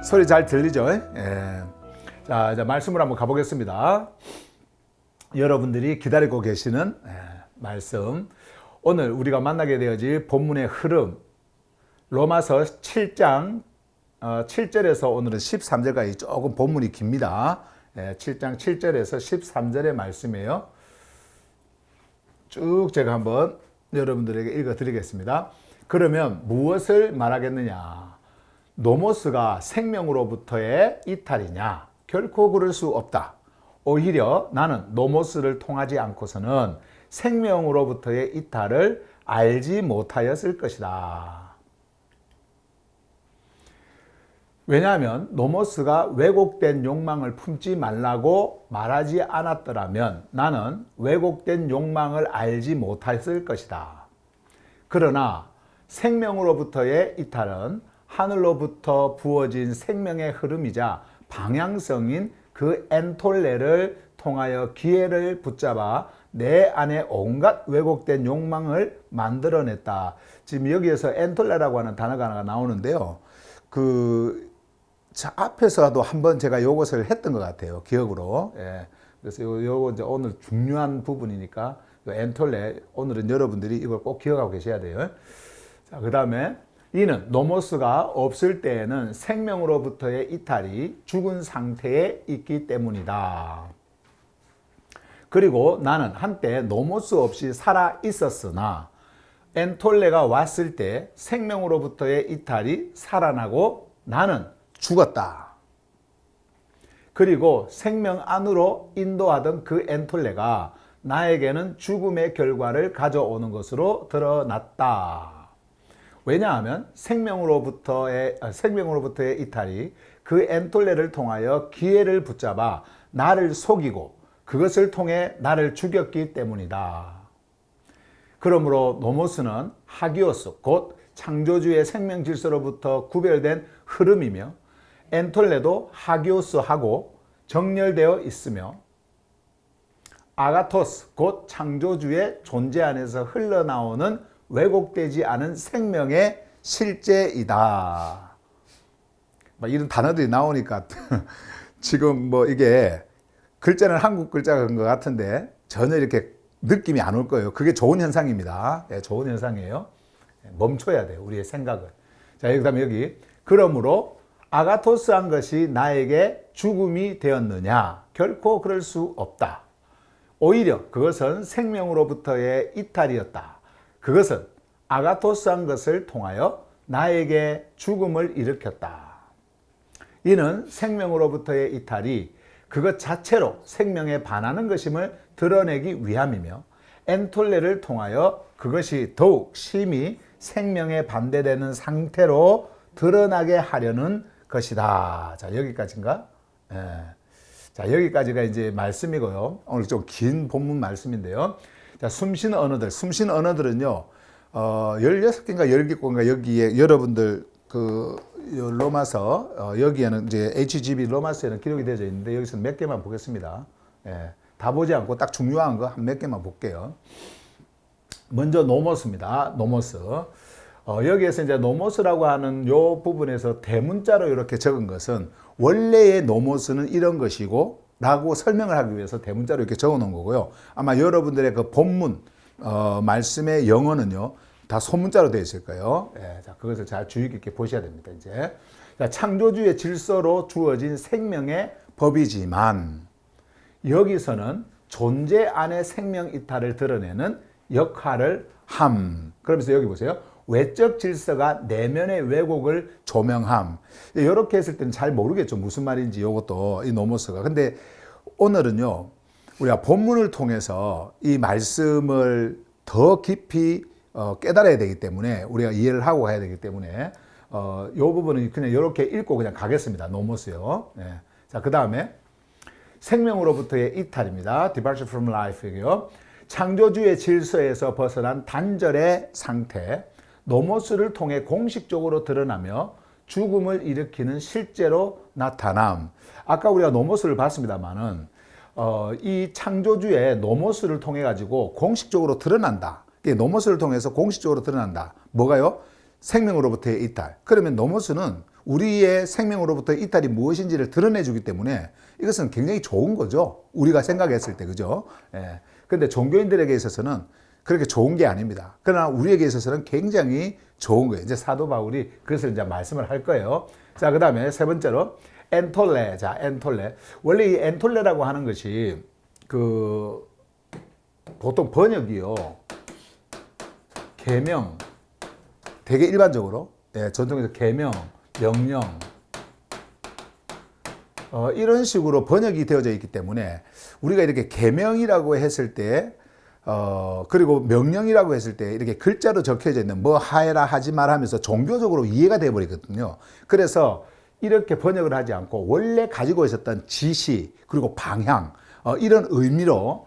소리 잘 들리죠? 예. 자, 이제 말씀을 한번 가보겠습니다. 여러분들이 기다리고 계시는 말씀. 오늘 우리가 만나게 되어질 본문의 흐름. 로마서 7장 7절에서 오늘은 13절까지 조금 본문이 깁니다. 7장 7절에서 13절의 말씀이에요. 쭉 제가 한번 여러분들에게 읽어 드리겠습니다. 그러면 무엇을 말하겠느냐? 노모스가 생명으로부터의 이탈이냐? 결코 그럴 수 없다. 오히려 나는 노모스를 통하지 않고서는 생명으로부터의 이탈을 알지 못하였을 것이다. 왜냐하면 노모스가 왜곡된 욕망을 품지 말라고 말하지 않았더라면 나는 왜곡된 욕망을 알지 못했을 것이다. 그러나 생명으로부터의 이탈은 하늘로부터 부어진 생명의 흐름이자 방향성인 그 엔톨레를 통하여 기회를 붙잡아 내 안에 온갖 왜곡된 욕망을 만들어냈다. 지금 여기에서 엔톨레라고 하는 단어가 하나 나오는데요. 앞에서도 한번 제가 이것을 했던 것 같아요. 기억으로. 예. 그래서 요거 이제 오늘 중요한 부분이니까 엔톨레 오늘은 여러분들이 이걸 꼭 기억하고 계셔야 돼요. 자, 그 다음에 이는 노모스가 없을 때에는 생명으로부터의 이탈이 죽은 상태에 있기 때문이다. 그리고 나는 한때 노모스 없이 살아 있었으나 엔톨레가 왔을 때 생명으로부터의 이탈이 살아나고 나는 죽었다. 그리고 생명 안으로 인도하던 그 엔톨레가 나에게는 죽음의 결과를 가져오는 것으로 드러났다. 왜냐하면 생명으로부터의 이탈이 그 엔톨레를 통하여 기회를 붙잡아 나를 속이고 그것을 통해 나를 죽였기 때문이다. 그러므로 노모스는 하기오스 곧 창조주의 생명 질서로부터 구별된 흐름이며 엔톨레도 하기오스하고 정렬되어 있으며 아가토스 곧 창조주의 존재 안에서 흘러나오는 왜곡되지 않은 생명의 실제이다. 이런 단어들이 나오니까 지금 이게 글자는 한국 글자인 것 같은데 전혀 이렇게 느낌이 안 올 거예요. 그게 좋은 현상입니다. 네, 좋은 현상이에요. 멈춰야 돼요. 우리의 생각을. 자, 그 다음에 여기 그러므로 아가토스한 것이 나에게 죽음이 되었느냐? 결코 그럴 수 없다. 오히려 그것은 생명으로부터의 이탈이었다. 그것은 아가토스한 것을 통하여 나에게 죽음을 일으켰다. 이는 생명으로부터의 이탈이 그것 자체로 생명에 반하는 것임을 드러내기 위함이며 엔톨레를 통하여 그것이 더욱 심히 생명에 반대되는 상태로 드러나게 하려는 것이다. 자, 여기까지인가? 예. 자, 여기까지가 이제 말씀이고요. 오늘 좀 긴 본문 말씀인데요. 자, 숨쉬는 언어들은요, 16개인가 17개인가 여기에 여러분들 로마서, 여기에는 이제 HGB 로마서에는 기록이 되어 있는데 여기서 몇 개만 보겠습니다. 예, 다 보지 않고 딱 중요한 거 한 몇 개만 볼게요. 먼저 노모스입니다. 노모스. 여기에서 이제 노모스라고 하는 요 부분에서 대문자로 이렇게 적은 것은 원래의 노모스는 이런 것이고 라고 설명을 하기 위해서 대문자로 이렇게 적어 놓은 거고요. 아마 여러분들의 그 본문 말씀의 영어는요 다 소문자로 되어 있을 거예요. 예, 자, 그것을 잘 주의 깊게 보셔야 됩니다. 이제 자, 창조주의 질서로 주어진 생명의 법이지만 여기서는 존재 안의 생명 이탈을 드러내는 역할을 함. 그러면서 여기 보세요. 외적 질서가 내면의 왜곡을 조명함. 이렇게 했을 때는 잘 모르겠죠. 무슨 말인지 이것도 이 노모스가. 근데 오늘은요. 우리가 본문을 통해서 이 말씀을 더 깊이 깨달아야 되기 때문에 우리가 이해를 하고 가야 되기 때문에 이 부분은 그냥 이렇게 읽고 그냥 가겠습니다. 노모스요. 네. 자, 그 다음에 생명으로부터의 이탈입니다. Departure from life이고요. 창조주의 질서에서 벗어난 단절의 상태, 노모스를 통해 공식적으로 드러나며 죽음을 일으키는 실제로 나타남. 아까 우리가 노모스를 봤습니다만은 이 창조주의 노모스를 통해 가지고 공식적으로 드러난다. 노모스를 통해서 공식적으로 드러난다. 뭐가요? 생명으로부터의 이탈. 그러면 노모스는 우리의 생명으로부터의 이탈이 무엇인지를 드러내주기 때문에 이것은 굉장히 좋은 거죠. 우리가 생각했을 때, 그죠? 예. 근데 종교인들에게 있어서는 그렇게 좋은 게 아닙니다. 그러나 우리에게 있어서는 굉장히 좋은 거예요. 이제 사도 바울이 그것을 이제 말씀을 할 거예요. 자, 그 다음에 세 번째로 엔톨레. 자, 엔톨레. 원래 이 엔톨레라고 하는 것이 보통 번역이요. 계명. 되게 일반적으로 전통에서 계명, 명령 이런 식으로 번역이 되어져 있기 때문에 우리가 이렇게 계명이라고 했을 때 그리고 명령이라고 했을 때 이렇게 글자로 적혀져 있는 뭐 하해라 하지 마라 하면서 종교적으로 이해가 되어버리거든요. 그래서 이렇게 번역을 하지 않고 원래 가지고 있었던 지시 그리고 방향 이런 의미로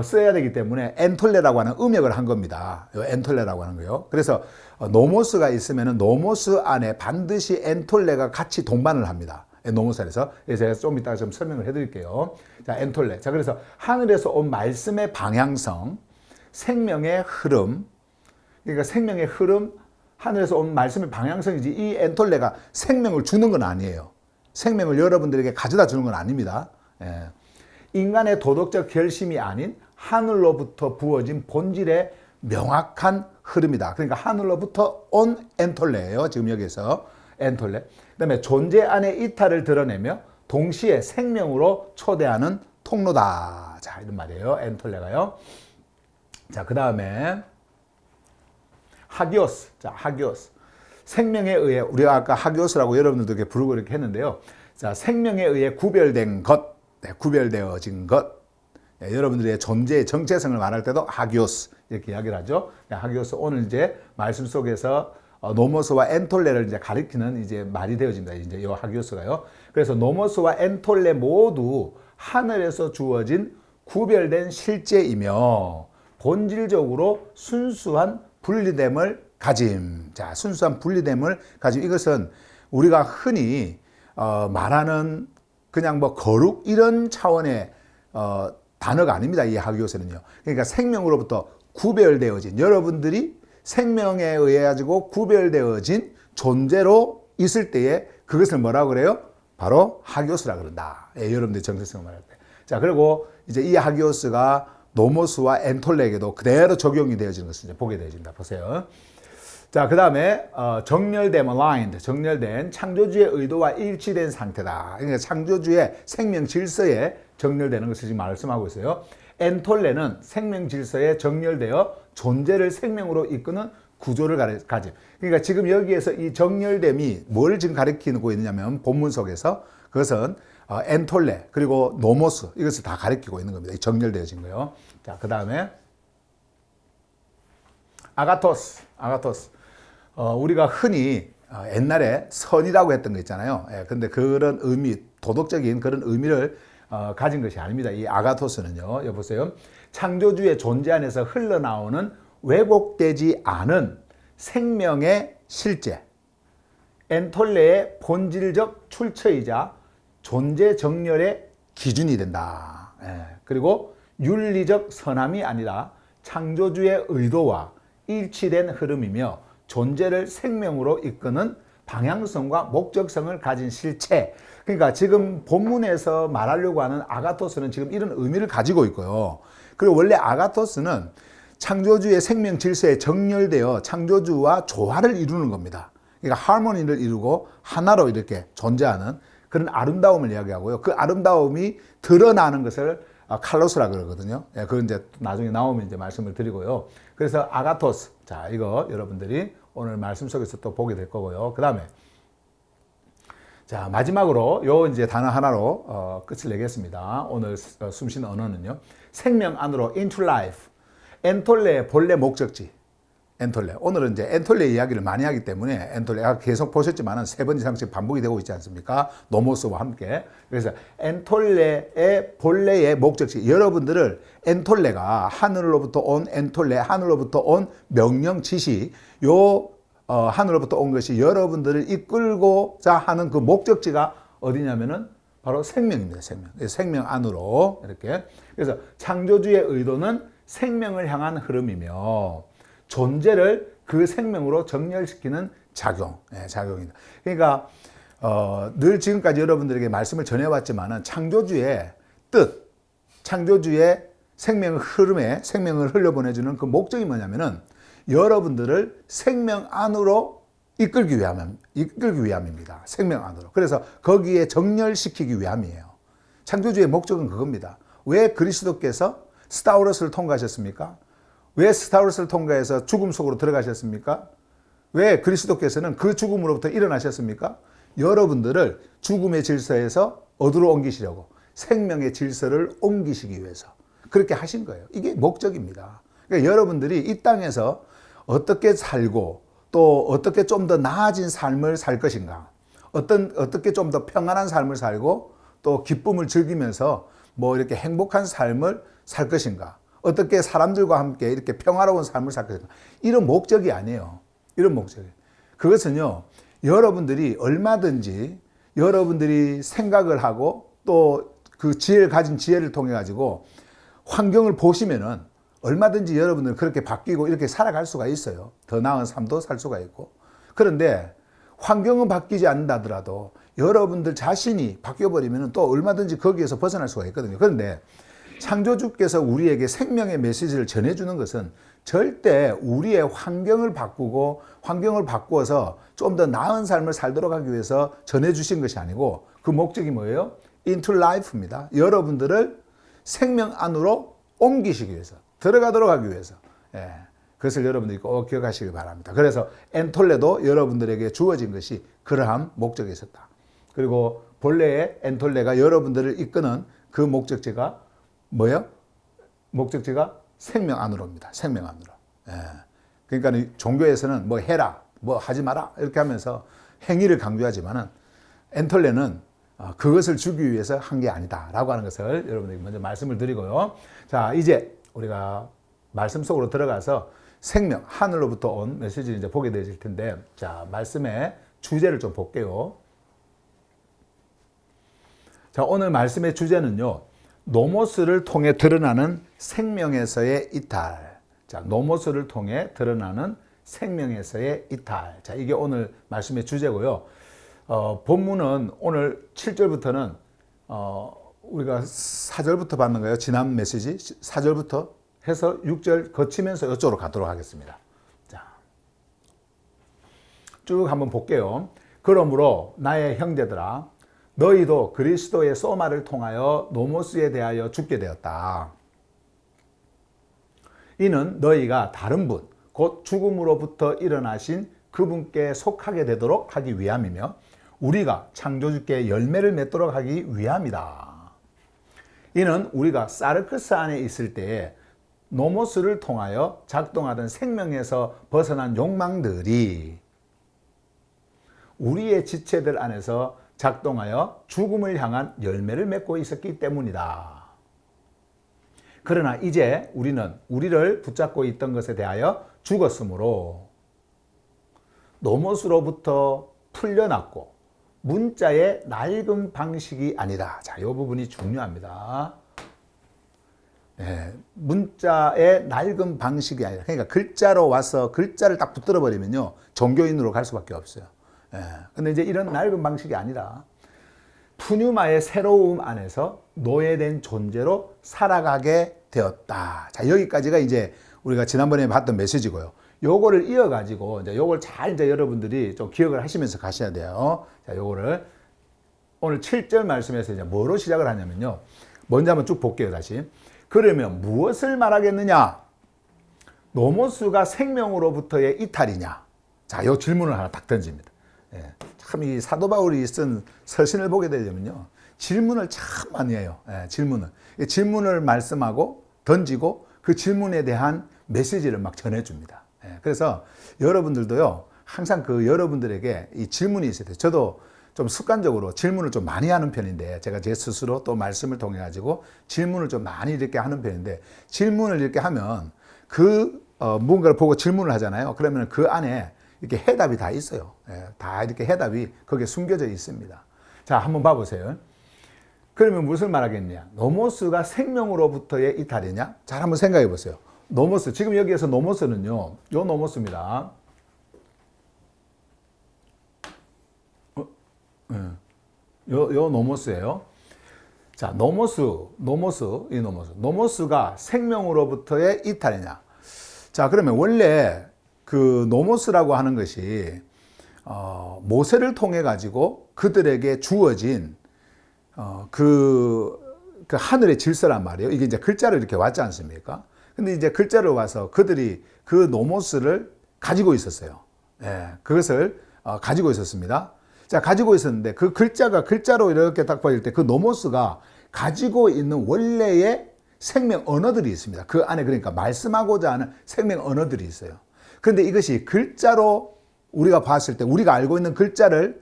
써야 되기 때문에 엔톨레라고 하는 음역을 한 겁니다. 엔톨레라고 하는 거요. 그래서 노모스가 있으면 노모스 안에 반드시 엔톨레가 같이 동반을 합니다. 노모스 안에서. 제가 좀 이따가 좀 설명을 해드릴게요. 자, 엔톨레. 자, 그래서 하늘에서 온 말씀의 방향성, 생명의 흐름. 그러니까 생명의 흐름, 하늘에서 온 말씀의 방향성이지 이 엔톨레가 생명을 주는 건 아니에요. 생명을 여러분들에게 가져다 주는 건 아닙니다. 예. 인간의 도덕적 결심이 아닌 하늘로부터 부어진 본질의 명확한 흐름이다. 그러니까 하늘로부터 온 엔톨레예요. 지금 여기서 엔톨레. 그다음에 존재 안의 이탈을 드러내며 동시에 생명으로 초대하는 통로다. 자, 이런 말이에요. 엔톨레가요. 자, 그다음에 하기오스. 자, 하기오스. 생명에 의해 우리가 아까 하기오스라고 여러분들도 이렇게 부르고 이렇게 했는데요. 자, 생명에 의해 구별된 것. 네, 구별되어진 것. 네, 여러분들의 존재의 정체성을 말할 때도 하기오스 이렇게 이야기를 하죠. 네, 하기오스 오늘 이제 말씀 속에서 노모스와 엔톨레를 이제 가리키는 이제 말이 되어집니다. 이제 이 하기오스가요. 그래서 노모스와 엔톨레 모두 하늘에서 주어진 구별된 실제이며 본질적으로 순수한 분리됨을 가짐. 자, 순수한 분리됨을 가짐. 이것은 우리가 흔히 말하는 그냥 뭐 거룩 이런 차원의 단어가 아닙니다. 이 하기오스는요. 그러니까 생명으로부터 구별되어진 여러분들이 생명에 의해 가지고 구별되어진 존재로 있을 때에 그것을 뭐라고 그래요? 바로 하기오스라 그런다. 예, 여러분들이 정체성을 말할 때. 자, 그리고 이제 이 하기오스가 노모스와 엔톨레에게도 그대로 적용이 되어지는 것을 이제 보게 되어진다. 보세요. 자, 그 다음에 정렬된, aligned, 정렬된 창조주의 의도와 일치된 상태다. 그러니까 창조주의 생명 질서에 정렬되는 것을 지금 말씀하고 있어요. 엔톨레는 생명 질서에 정렬되어 존재를 생명으로 이끄는 구조를 가짐. 그러니까 지금 여기에서 이 정렬됨이 뭘 지금 가리키고 있느냐면 본문 속에서 그것은 엔톨레 그리고 노모스 이것을 다 가리키고 있는 겁니다. 이 정렬되어진 거요. 자, 그 다음에 아가토스. 우리가 흔히 옛날에 선이라고 했던 거 있잖아요. 근데 그런 의미, 도덕적인 그런 의미를 가진 것이 아닙니다. 이 아가토스는요. 여보세요. 창조주의 존재 안에서 흘러나오는 왜곡되지 않은 생명의 실제, 엔톨레의 본질적 출처이자 존재 정렬의 기준이 된다. 그리고 윤리적 선함이 아니라 창조주의 의도와 일치된 흐름이며 존재를 생명으로 이끄는 방향성과 목적성을 가진 실체. 그러니까 지금 본문에서 말하려고 하는 아가토스는 지금 이런 의미를 가지고 있고요. 그리고 원래 아가토스는 창조주의 생명 질서에 정렬되어 창조주와 조화를 이루는 겁니다. 그러니까 하모니를 이루고 하나로 이렇게 존재하는 그런 아름다움을 이야기하고요. 그 아름다움이 드러나는 것을 칼로스라 그러거든요. 그건 이제 나중에 나오면 이제 말씀을 드리고요. 그래서 아가토스. 자, 이거 여러분들이 오늘 말씀 속에서 또 보게 될 거고요. 그 다음에 자, 마지막으로 요 이제 단어 하나로 끝을 내겠습니다. 오늘 숨쉬는 언어는요. 생명 안으로 into life. 엔톨레의 본래 목적지. 엔톨레. 오늘은 이제 엔톨레 이야기를 많이 하기 때문에 엔톨레가 계속 보셨지만은 3번 이상씩 반복이 되고 있지 않습니까? 노모스와 함께. 그래서 엔톨레의 본래의 목적지. 여러분들을 엔톨레가 하늘로부터 온 엔톨레, 하늘로부터 온 명령 지시, 하늘로부터 온 것이 여러분들을 이끌고자 하는 그 목적지가 어디냐면은 바로 생명입니다. 생명. 생명 안으로 이렇게. 그래서 창조주의 의도는 생명을 향한 흐름이며 존재를 그 생명으로 정렬시키는 작용입니다. 그러니까 늘 지금까지 여러분들에게 말씀을 전해왔지만은 창조주의 뜻, 창조주의 생명 흐름에 생명을 흘려보내주는 그 목적이 뭐냐면은 여러분들을 생명 안으로 이끌기 위함입니다. 생명 안으로. 그래서 거기에 정렬시키기 위함이에요. 창조주의 목적은 그겁니다. 왜 그리스도께서 스타우러스를 통과하셨습니까? 왜 스타우러스를 통과해서 죽음 속으로 들어가셨습니까? 왜 그리스도께서는 그 죽음으로부터 일어나셨습니까? 여러분들을 죽음의 질서에서 어디로 옮기시려고? 생명의 질서를 옮기시기 위해서. 그렇게 하신 거예요. 이게 목적입니다. 그러니까 여러분들이 이 땅에서 어떻게 살고 또 어떻게 좀 더 나아진 삶을 살 것인가? 어떻게 좀 더 평안한 삶을 살고 또 기쁨을 즐기면서 뭐 이렇게 행복한 삶을 살 것인가? 어떻게 사람들과 함께 이렇게 평화로운 삶을 살 것인가? 이런 목적이 아니에요. 이런 목적이. 그것은요, 여러분들이 얼마든지 여러분들이 생각을 하고 또 그 지혜를 가진 지혜를 통해 가지고 환경을 보시면은 얼마든지 여러분들은 그렇게 바뀌고 이렇게 살아갈 수가 있어요. 더 나은 삶도 살 수가 있고. 그런데 환경은 바뀌지 않는다더라도 여러분들 자신이 바뀌어버리면 또 얼마든지 거기에서 벗어날 수가 있거든요. 그런데 창조주께서 우리에게 생명의 메시지를 전해주는 것은 절대 우리의 환경을 바꾸고 환경을 바꾸어서 좀 더 나은 삶을 살도록 하기 위해서 전해주신 것이 아니고 그 목적이 뭐예요? Into life입니다. 여러분들을 생명 안으로 옮기시기 위해서, 들어가도록 하기 위해서. 그것을 여러분들이 꼭 기억하시길 바랍니다. 그래서 엔톨레도 여러분들에게 주어진 것이 그러한 목적이 있었다. 그리고 본래의 엔톨레가 여러분들을 이끄는 그 목적지가 뭐예요? 목적지가 생명 안으로입니다. 생명 안으로. 그러니까 종교에서는 뭐 해라, 뭐 하지 마라 이렇게 하면서 행위를 강조하지만은 엔톨레는 그것을 주기 위해서 한 게 아니다라고 하는 것을 여러분에게 먼저 말씀을 드리고요. 자, 이제 우리가 말씀 속으로 들어가서 생명, 하늘로부터 온 메시지를 이제 보게 되실 텐데, 자, 말씀의 주제를 좀 볼게요. 자, 오늘 말씀의 주제는요, 노모스를 통해 드러나는 생명에서의 이탈. 자, 노모스를 통해 드러나는 생명에서의 이탈. 자, 이게 오늘 말씀의 주제고요. 본문은 오늘 7절부터는 우리가 4절부터 봤는가요? 지난 메시지 4절부터 해서 6절 거치면서 이쪽으로 가도록 하겠습니다. 자, 쭉 한번 볼게요. 그러므로 나의 형제들아, 너희도 그리스도의 소마를 통하여 노모스에 대하여 죽게 되었다. 이는 너희가 다른 분, 곧 죽음으로부터 일어나신 그분께 속하게 되도록 하기 위함이며 우리가 창조주께 열매를 맺도록 하기 위함이다. 이는 우리가 사르크스 안에 있을 때에 노모스를 통하여 작동하던 생명에서 벗어난 욕망들이 우리의 지체들 안에서 작동하여 죽음을 향한 열매를 맺고 있었기 때문이다. 그러나 이제 우리는 우리를 붙잡고 있던 것에 대하여 죽었으므로 노모스로부터 풀려났고 문자의 낡은 방식이 아니다. 자, 이 부분이 중요합니다. 문자의 낡은 방식이 아니라, 그러니까 글자로 와서 글자를 딱 붙들어 버리면요, 종교인으로 갈 수밖에 없어요. 근데 이제 이런 낡은 방식이 아니라 푸뉴마의 새로움 안에서 노예된 존재로 살아가게 되었다. 자, 여기까지가 이제 우리가 지난번에 봤던 메시지고요. 요거를 이어가지고 이제 요걸 잘 이제 여러분들이 좀 기억을 하시면서 가셔야 돼요. 자, 요거를 오늘 7절 말씀에서 이제 뭐로 시작을 하냐면요. 먼저 한번 쭉 볼게요, 다시. 그러면 무엇을 말하겠느냐? 노모스가 생명으로부터의 이탈이냐? 자, 요 질문을 하나 딱 던집니다. 참 이 사도 바울이 쓴 서신을 보게 되려면요, 질문을 참 많이 해요. 질문을 말씀하고 던지고 그 질문에 대한 메시지를 막 전해줍니다. 그래서 여러분들도요, 항상 그 여러분들에게 이 질문이 있어야 돼요. 저도 좀 습관적으로 질문을 좀 많이 하는 편인데, 제가 제 스스로 또 말씀을 통해 가지고 질문을 좀 많이 이렇게 하는 편인데, 질문을 이렇게 하면 무언가를 보고 질문을 하잖아요. 그러면 그 안에 이렇게 해답이 다 있어요. 다 이렇게 해답이 거기에 숨겨져 있습니다. 자, 한번 봐보세요. 그러면 무엇을 말하겠냐? 노모스가 생명으로부터의 이탈이냐? 잘 한번 생각해 보세요. 노모스, 지금 여기에서 노모스는요, 요 노모스입니다. 요 노모스예요. 자, 노모스가 생명으로부터의 이탈이냐? 자, 그러면 원래 그 노모스라고 하는 것이 모세를 통해 가지고 그들에게 주어진 그 하늘의 질서란 말이에요. 이게 이제 글자로 이렇게 왔지 않습니까? 근데 이제 글자로 와서 그들이 그 노모스를 가지고 있었어요. 그것을 가지고 있었습니다. 자, 가지고 있었는데 그 글자가 글자로 이렇게 딱 보일 때 그 노모스가 가지고 있는 원래의 생명 언어들이 있습니다. 그 안에 그러니까 말씀하고자 하는 생명 언어들이 있어요. 그런데 이것이 글자로 우리가 봤을 때 우리가 알고 있는 글자로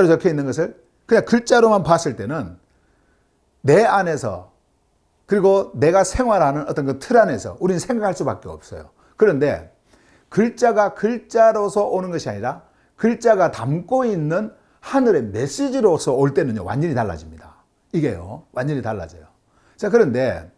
적혀 있는 것을 그냥 글자로만 봤을 때는 내 안에서 그리고 내가 생활하는 어떤 그 틀 안에서 우리는 생각할 수밖에 없어요. 그런데 글자가 글자로서 오는 것이 아니라 글자가 담고 있는 하늘의 메시지로서 올 때는요, 완전히 달라집니다. 이게요, 완전히 달라져요. 자, 그런데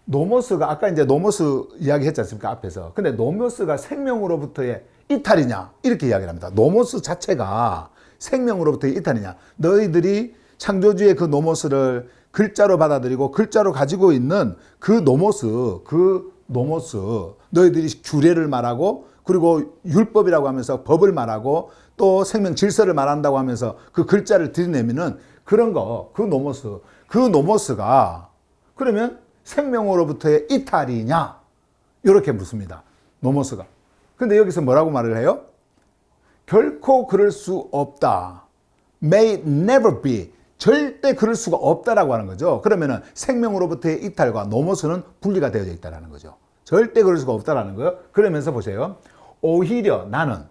노모스가 아까 이제 노모스 이야기 했지 않습니까? 앞에서. 근데 노모스가 생명으로부터의 이탈이냐? 이렇게 이야기를 합니다. 노모스 자체가 생명으로부터의 이탈이냐? 너희들이 창조주의 그 노모스를 글자로 받아들이고 글자로 가지고 있는 그 노모스, 너희들이 규례를 말하고 그리고 율법이라고 하면서 법을 말하고 또 생명 질서를 말한다고 하면서 그 글자를 들이내면은 그런 거, 그 노모스가 그러면 생명으로부터의 이탈이냐? 이렇게 묻습니다. 노모스가. 근데 여기서 뭐라고 말을 해요? 결코 그럴 수 없다. May never be. 절대 그럴 수가 없다라고 하는 거죠. 그러면은 생명으로부터의 이탈과 노모스는 분리가 되어져 있다라는 거죠. 절대 그럴 수가 없다라는 거예요. 그러면서 보세요. 오히려 나는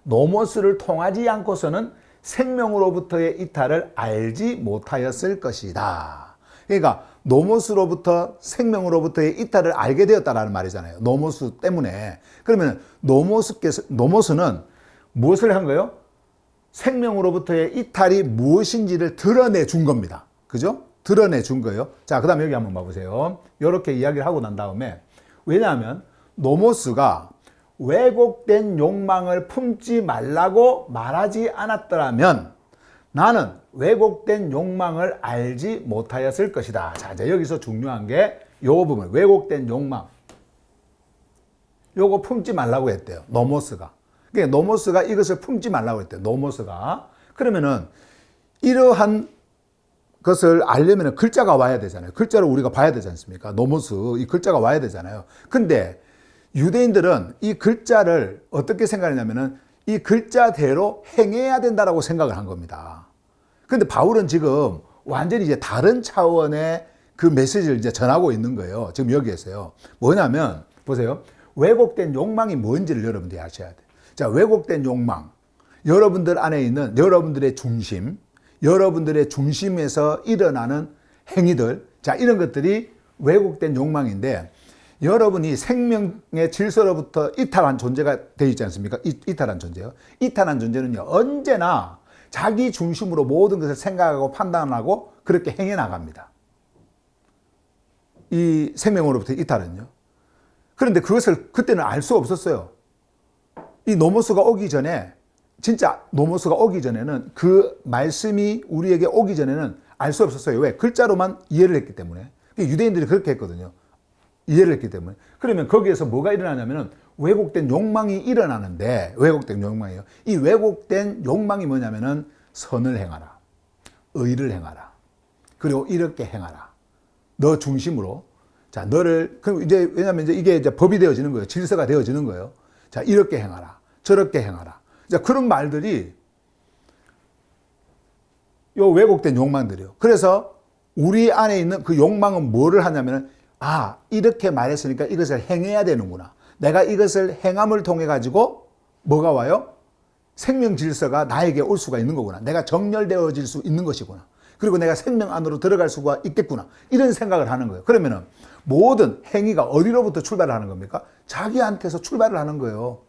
노모스를 통하지 않고서는 생명으로부터의 이탈을 알지 못하였을 것이다. 그러니까 노모스로부터 생명으로부터의 이탈을 알게 되었다라는 말이잖아요. 노모스 때문에. 그러면 노모스는 무엇을 한 거예요? 생명으로부터의 이탈이 무엇인지를 드러내 준 겁니다. 그죠? 드러내 준 거예요. 자, 그 다음에 여기 한번 봐보세요. 이렇게 이야기를 하고 난 다음에, 왜냐하면 노모스가 왜곡된 욕망을 품지 말라고 말하지 않았더라면 나는 왜곡된 욕망을 알지 못하였을 것이다. 자, 이제 여기서 중요한 게 요 부분, 왜곡된 욕망. 요거 품지 말라고 했대요. 노모스가. 그러니까 노모스가 이것을 품지 말라고 했대요. 노모스가. 그러면은 이러한 것을 알려면 글자가 와야 되잖아요. 글자로 우리가 봐야 되지 않습니까? 노모스, 이 글자가 와야 되잖아요. 근데 유대인들은 이 글자를 어떻게 생각하냐면은 이 글자대로 행해야 된다라고 생각을 한 겁니다. 근데 바울은 지금 완전히 이제 다른 차원의 그 메시지를 이제 전하고 있는 거예요. 지금 여기에서요. 뭐냐면, 보세요. 왜곡된 욕망이 뭔지를 여러분들이 아셔야 돼요. 자, 왜곡된 욕망. 여러분들 안에 있는 여러분들의 중심, 여러분들의 중심에서 일어나는 행위들. 자, 이런 것들이 왜곡된 욕망인데, 여러분이 생명의 질서로부터 이탈한 존재가 되어 있지 않습니까? 이탈한 존재요. 이탈한 존재는요, 언제나 자기 중심으로 모든 것을 생각하고 판단하고 그렇게 행해 나갑니다. 이 생명으로부터 이탈은요. 그런데 그것을 그때는 알 수 없었어요. 이 노모스가 오기 전에, 진짜 노모스가 오기 전에는 그 말씀이 우리에게 오기 전에는 알 수 없었어요. 왜? 글자로만 이해를 했기 때문에. 유대인들이 그렇게 했거든요. 이해를 했기 때문에. 그러면 거기에서 뭐가 일어나냐면은 왜곡된 욕망이 일어나는데, 왜곡된 욕망이에요. 이 왜곡된 욕망이 뭐냐면은 선을 행하라. 의를 행하라. 그리고 이렇게 행하라. 너 중심으로. 자, 너를, 그럼 이제, 왜냐면 이게 이제 법이 되어지는 거예요. 질서가 되어지는 거예요. 자, 이렇게 행하라. 저렇게 행하라. 자, 그런 말들이 요 왜곡된 욕망들이요. 그래서 우리 안에 있는 그 욕망은 뭐를 하냐면은 아, 이렇게 말했으니까 이것을 행해야 되는구나. 내가 이것을 행함을 통해 가지고 뭐가 와요? 생명 질서가 나에게 올 수가 있는 거구나. 내가 정렬되어질 수 있는 것이구나. 그리고 내가 생명 안으로 들어갈 수가 있겠구나. 이런 생각을 하는 거예요. 그러면은 모든 행위가 어디로부터 출발을 하는 겁니까? 자기한테서 출발을 하는 거예요.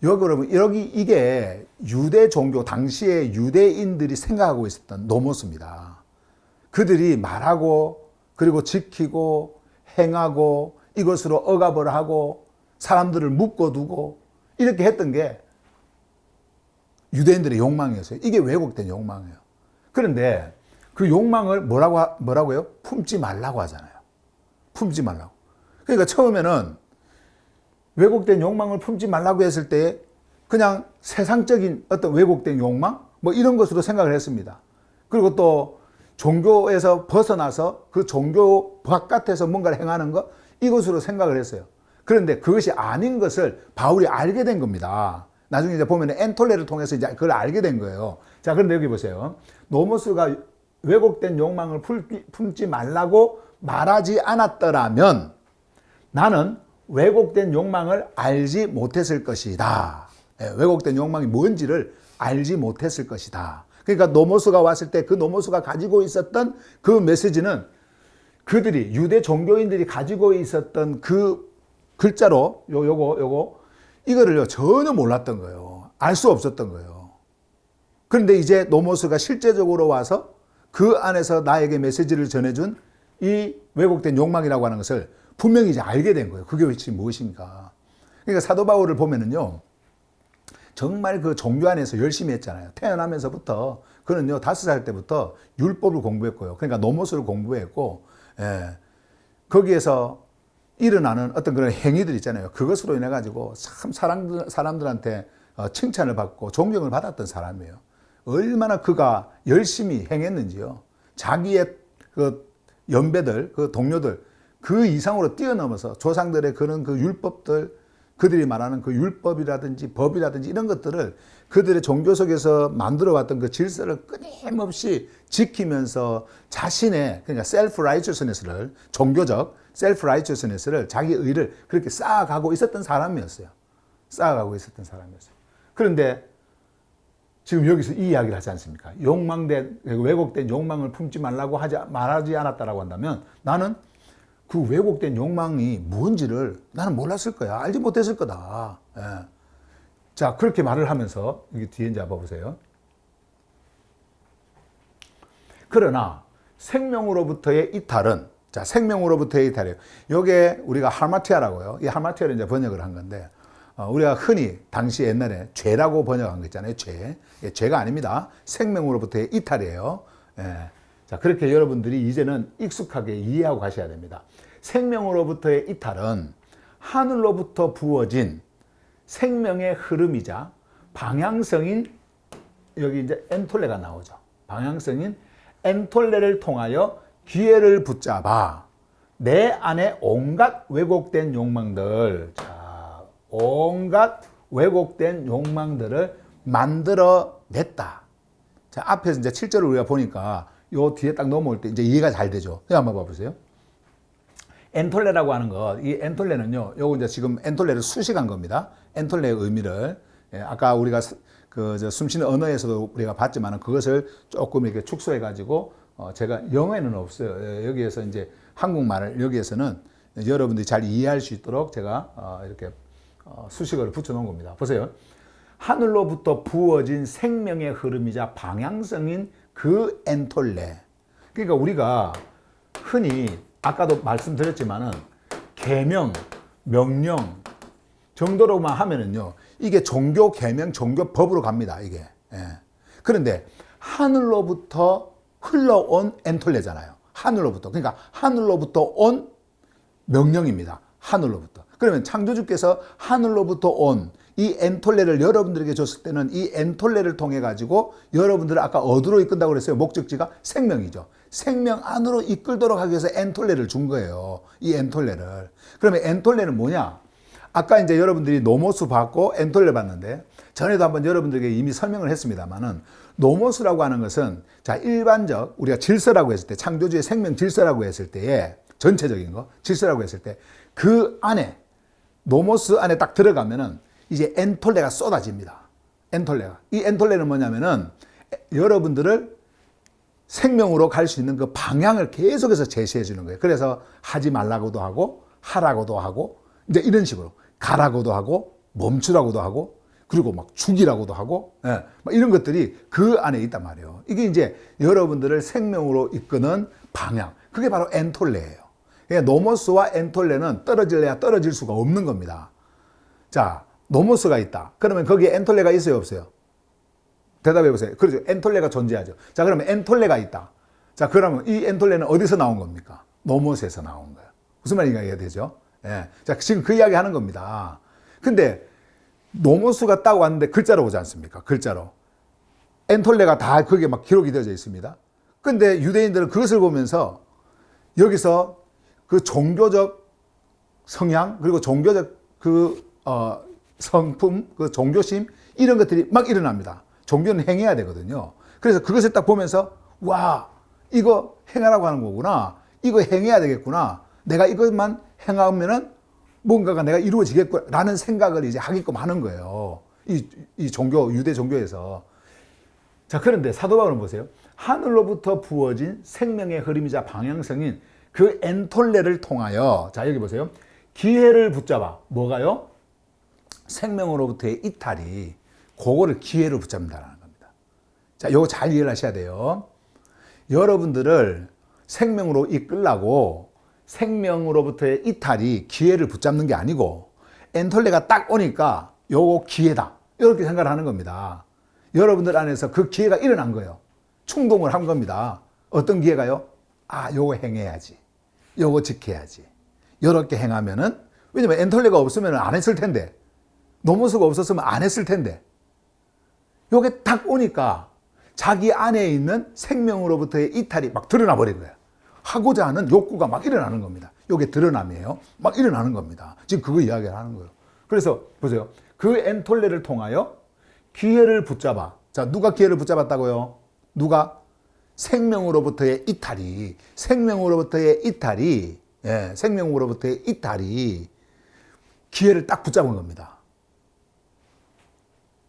여러분, 이게 유대 종교, 당시에 유대인들이 생각하고 있었던 노모스입니다. 그들이 말하고, 그리고 지키고, 행하고, 이것으로 억압을 하고, 사람들을 묶어두고, 이렇게 했던 게 유대인들의 욕망이었어요. 이게 왜곡된 욕망이에요. 그런데 그 욕망을 뭐라고요? 품지 말라고 하잖아요. 품지 말라고. 그러니까 처음에는 왜곡된 욕망을 품지 말라고 했을 때 그냥 세상적인 어떤 왜곡된 욕망? 뭐 이런 것으로 생각을 했습니다. 그리고 또 종교에서 벗어나서 그 종교 바깥에서 뭔가를 행하는 것? 이것으로 생각을 했어요. 그런데 그것이 아닌 것을 바울이 알게 된 겁니다. 나중에 이제 보면 엔톨레를 통해서 이제 그걸 알게 된 거예요. 자, 그런데 여기 보세요. 노모스가 왜곡된 욕망을 품지 말라고 말하지 않았더라면 나는 왜곡된 욕망을 알지 못했을 것이다. 왜곡된 욕망이 뭔지를 알지 못했을 것이다. 그러니까 노모스가 왔을 때 그 노모스가 가지고 있었던 그 메시지는 그들이 유대 종교인들이 가지고 있었던 그 글자로 요거 이거를요 전혀 몰랐던 거예요. 알 수 없었던 거예요. 그런데 이제 노모스가 실제적으로 와서 그 안에서 나에게 메시지를 전해준 이 왜곡된 욕망이라고 하는 것을 분명히 이제 알게 된 거예요. 그게 무엇인가. 그러니까 사도 바울을 보면은요, 정말 그 종교 안에서 열심히 했잖아요. 태어나면서부터 그는요 5살 때부터 율법을 공부했고요. 그러니까 노모스를 공부했고, 거기에서 일어나는 어떤 그런 행위들 있잖아요. 그것으로 인해 가지고 참 사람들한테 칭찬을 받고 존경을 받았던 사람이에요. 얼마나 그가 열심히 행했는지요. 자기의 그 연배들, 그 동료들 그 이상으로 뛰어넘어서 조상들의 그런 그 율법들, 그들이 말하는 그 율법이라든지 법이라든지 이런 것들을 그들의 종교 속에서 만들어 왔던 그 질서를 끊임없이 지키면서 자신의 그러니까 셀프 라이처스네스를 종교적 셀프 라이처스네스를 자기 의를 그렇게 쌓아가고 있었던 사람이었어요. 쌓아가고 있었던 사람이었어요. 그런데 지금 여기서 이 이야기를 하지 않습니까? 욕망된 왜곡된 욕망을 품지 말라고 말하지 않았다라고 한다면 나는 그 왜곡된 욕망이 뭔지를 나는 몰랐을 거야. 알지 못했을 거다. 예. 자, 그렇게 말을 하면서 여기 뒤에 이제 봐보세요. 그러나 생명으로부터의 이탈은, 자, 생명으로부터의 이탈이에요. 요게 우리가 하마티아라고요. 이 하마티아를 이제 번역을 한 건데, 우리가 흔히 당시 옛날에 죄라고 번역한 거 있잖아요. 죄. 예, 죄가 아닙니다. 생명으로부터의 이탈이에요. 예. 자, 그렇게 여러분들이 이제는 익숙하게 이해하고 가셔야 됩니다. 생명으로부터의 이탈은 하늘로부터 부어진 생명의 흐름이자 방향성인, 여기 이제 엔톨레가 나오죠. 방향성인 엔톨레를 통하여 기회를 붙잡아 내 안에 온갖 왜곡된 욕망들, 자, 온갖 왜곡된 욕망들을 만들어냈다. 자, 앞에서 이제 7절을 우리가 보니까 요 뒤에 딱 넘어올 때 이제 이해가 잘 되죠. 한번 봐보세요. 엔톨레라고 하는 것, 이 엔톨레는요, 요거 이제 지금 엔톨레를 수식한 겁니다. 엔톨레의 의미를. 예, 아까 우리가 숨쉬는 언어에서도 우리가 봤지만 그것을 조금 이렇게 축소해가지고, 제가 영어에는 없어요. 예, 여기에서 이제 한국말을 여기에서는 여러분들이 잘 이해할 수 있도록 제가 이렇게 수식어를 붙여놓은 겁니다. 보세요. 하늘로부터 부어진 생명의 흐름이자 방향성인 그 엔톨레. 그러니까 우리가 흔히 아까도 말씀드렸지만은 계명, 명령 정도로만 하면은요, 이게 종교 계명, 종교 법으로 갑니다. 이게. 예. 그런데 하늘로부터 흘러온 엔톨레잖아요. 하늘로부터. 그러니까 하늘로부터 온 명령입니다. 하늘로부터. 그러면 창조주께서 하늘로부터 온 이 엔톨레를 여러분들에게 줬을 때는 이 엔톨레를 통해 가지고 여러분들을 아까 어디로 이끈다고 그랬어요? 목적지가 생명이죠. 생명 안으로 이끌도록 하기 위해서 엔톨레를 준 거예요. 이 엔톨레를. 그러면 엔톨레는 뭐냐? 아까 이제 여러분들이 노모스 받고 엔톨레 받는데, 전에도 한번 여러분들에게 이미 설명을 했습니다만은, 노모스라고 하는 것은, 자, 일반적, 우리가 질서라고 했을 때, 창조주의 생명 질서라고 했을 때에, 전체적인 거, 질서라고 했을 때 그 안에 노모스 안에 딱 들어가면은 이제 엔톨레가 쏟아집니다. 엔톨레가. 이 엔톨레는 뭐냐면은 여러분들을 생명으로 갈 수 있는 그 방향을 계속해서 제시해 주는 거예요. 그래서 하지 말라고도 하고 하라고도 하고 이제 이런 식으로 가라고도 하고 멈추라고도 하고 그리고 막 죽이라고도 하고 예, 막 이런 것들이 그 안에 있단 말이에요. 이게 이제 여러분들을 생명으로 이끄는 방향. 그게 바로 엔톨레예요. 노모스와 엔톨레는 떨어질래야 떨어질 수가 없는 겁니다. 자, 노모스가 있다. 그러면 거기에 엔톨레가 있어요, 없어요? 대답해 보세요. 그렇죠. 엔톨레가 존재하죠. 자, 그러면 엔톨레가 있다. 자, 그러면 이 엔톨레는 어디서 나온 겁니까? 노모스에서 나온 거예요. 무슨 말인가 이해되죠? 예. 자, 지금 그 이야기 하는 겁니다. 근데 노모스가 딱 왔는데 글자로 오지 않습니까? 글자로. 엔톨레가 다 거기에 막 기록이 되어져 있습니다. 근데 유대인들은 그것을 보면서 여기서 그 종교적 성향, 그리고 종교적 성품, 그 종교심, 이런 것들이 막 일어납니다. 종교는 행해야 되거든요. 그래서 그것을 딱 보면서, 와, 이거 행하라고 하는 거구나. 이거 행해야 되겠구나. 내가 이것만 행하면은 뭔가가 내가 이루어지겠구나. 라는 생각을 이제 하게끔 하는 거예요. 이 종교, 유대 종교에서. 자, 그런데 사도 바울은 보세요. 하늘로부터 부어진 생명의 흐름이자 방향성인 그 엔톨레를 통하여, 자, 여기 보세요. 기회를 붙잡아. 뭐가요? 생명으로부터의 이탈이, 그거를 기회를 붙잡는다는 겁니다. 자, 요거 잘 이해를 하셔야 돼요. 여러분들을 생명으로 이끌라고 생명으로부터의 이탈이 기회를 붙잡는 게 아니고 엔톨레가 딱 오니까 요거 기회다. 이렇게 생각을 하는 겁니다. 여러분들 안에서 그 기회가 일어난 거예요. 충동을 한 겁니다. 어떤 기회가요? 아, 요거 행해야지. 요거 지켜야지. 이렇게 행하면은, 왜냐면 엔톨레가 없으면 안 했을 텐데, 노모스가 없었으면 안 했을 텐데, 요게 딱 오니까 자기 안에 있는 생명으로부터의 이탈이 막 드러나 버린 거예요. 하고자 하는 욕구가 막 일어나는 겁니다. 요게 드러남이에요. 막 일어나는 겁니다. 지금 그거 이야기를 하는 거예요. 그래서 보세요. 그 엔톨레를 통하여 기회를 붙잡아. 자, 누가 기회를 붙잡았다고요? 누가? 생명으로부터의 이탈이, 생명으로부터의 이탈이 기회를 딱 붙잡은 겁니다.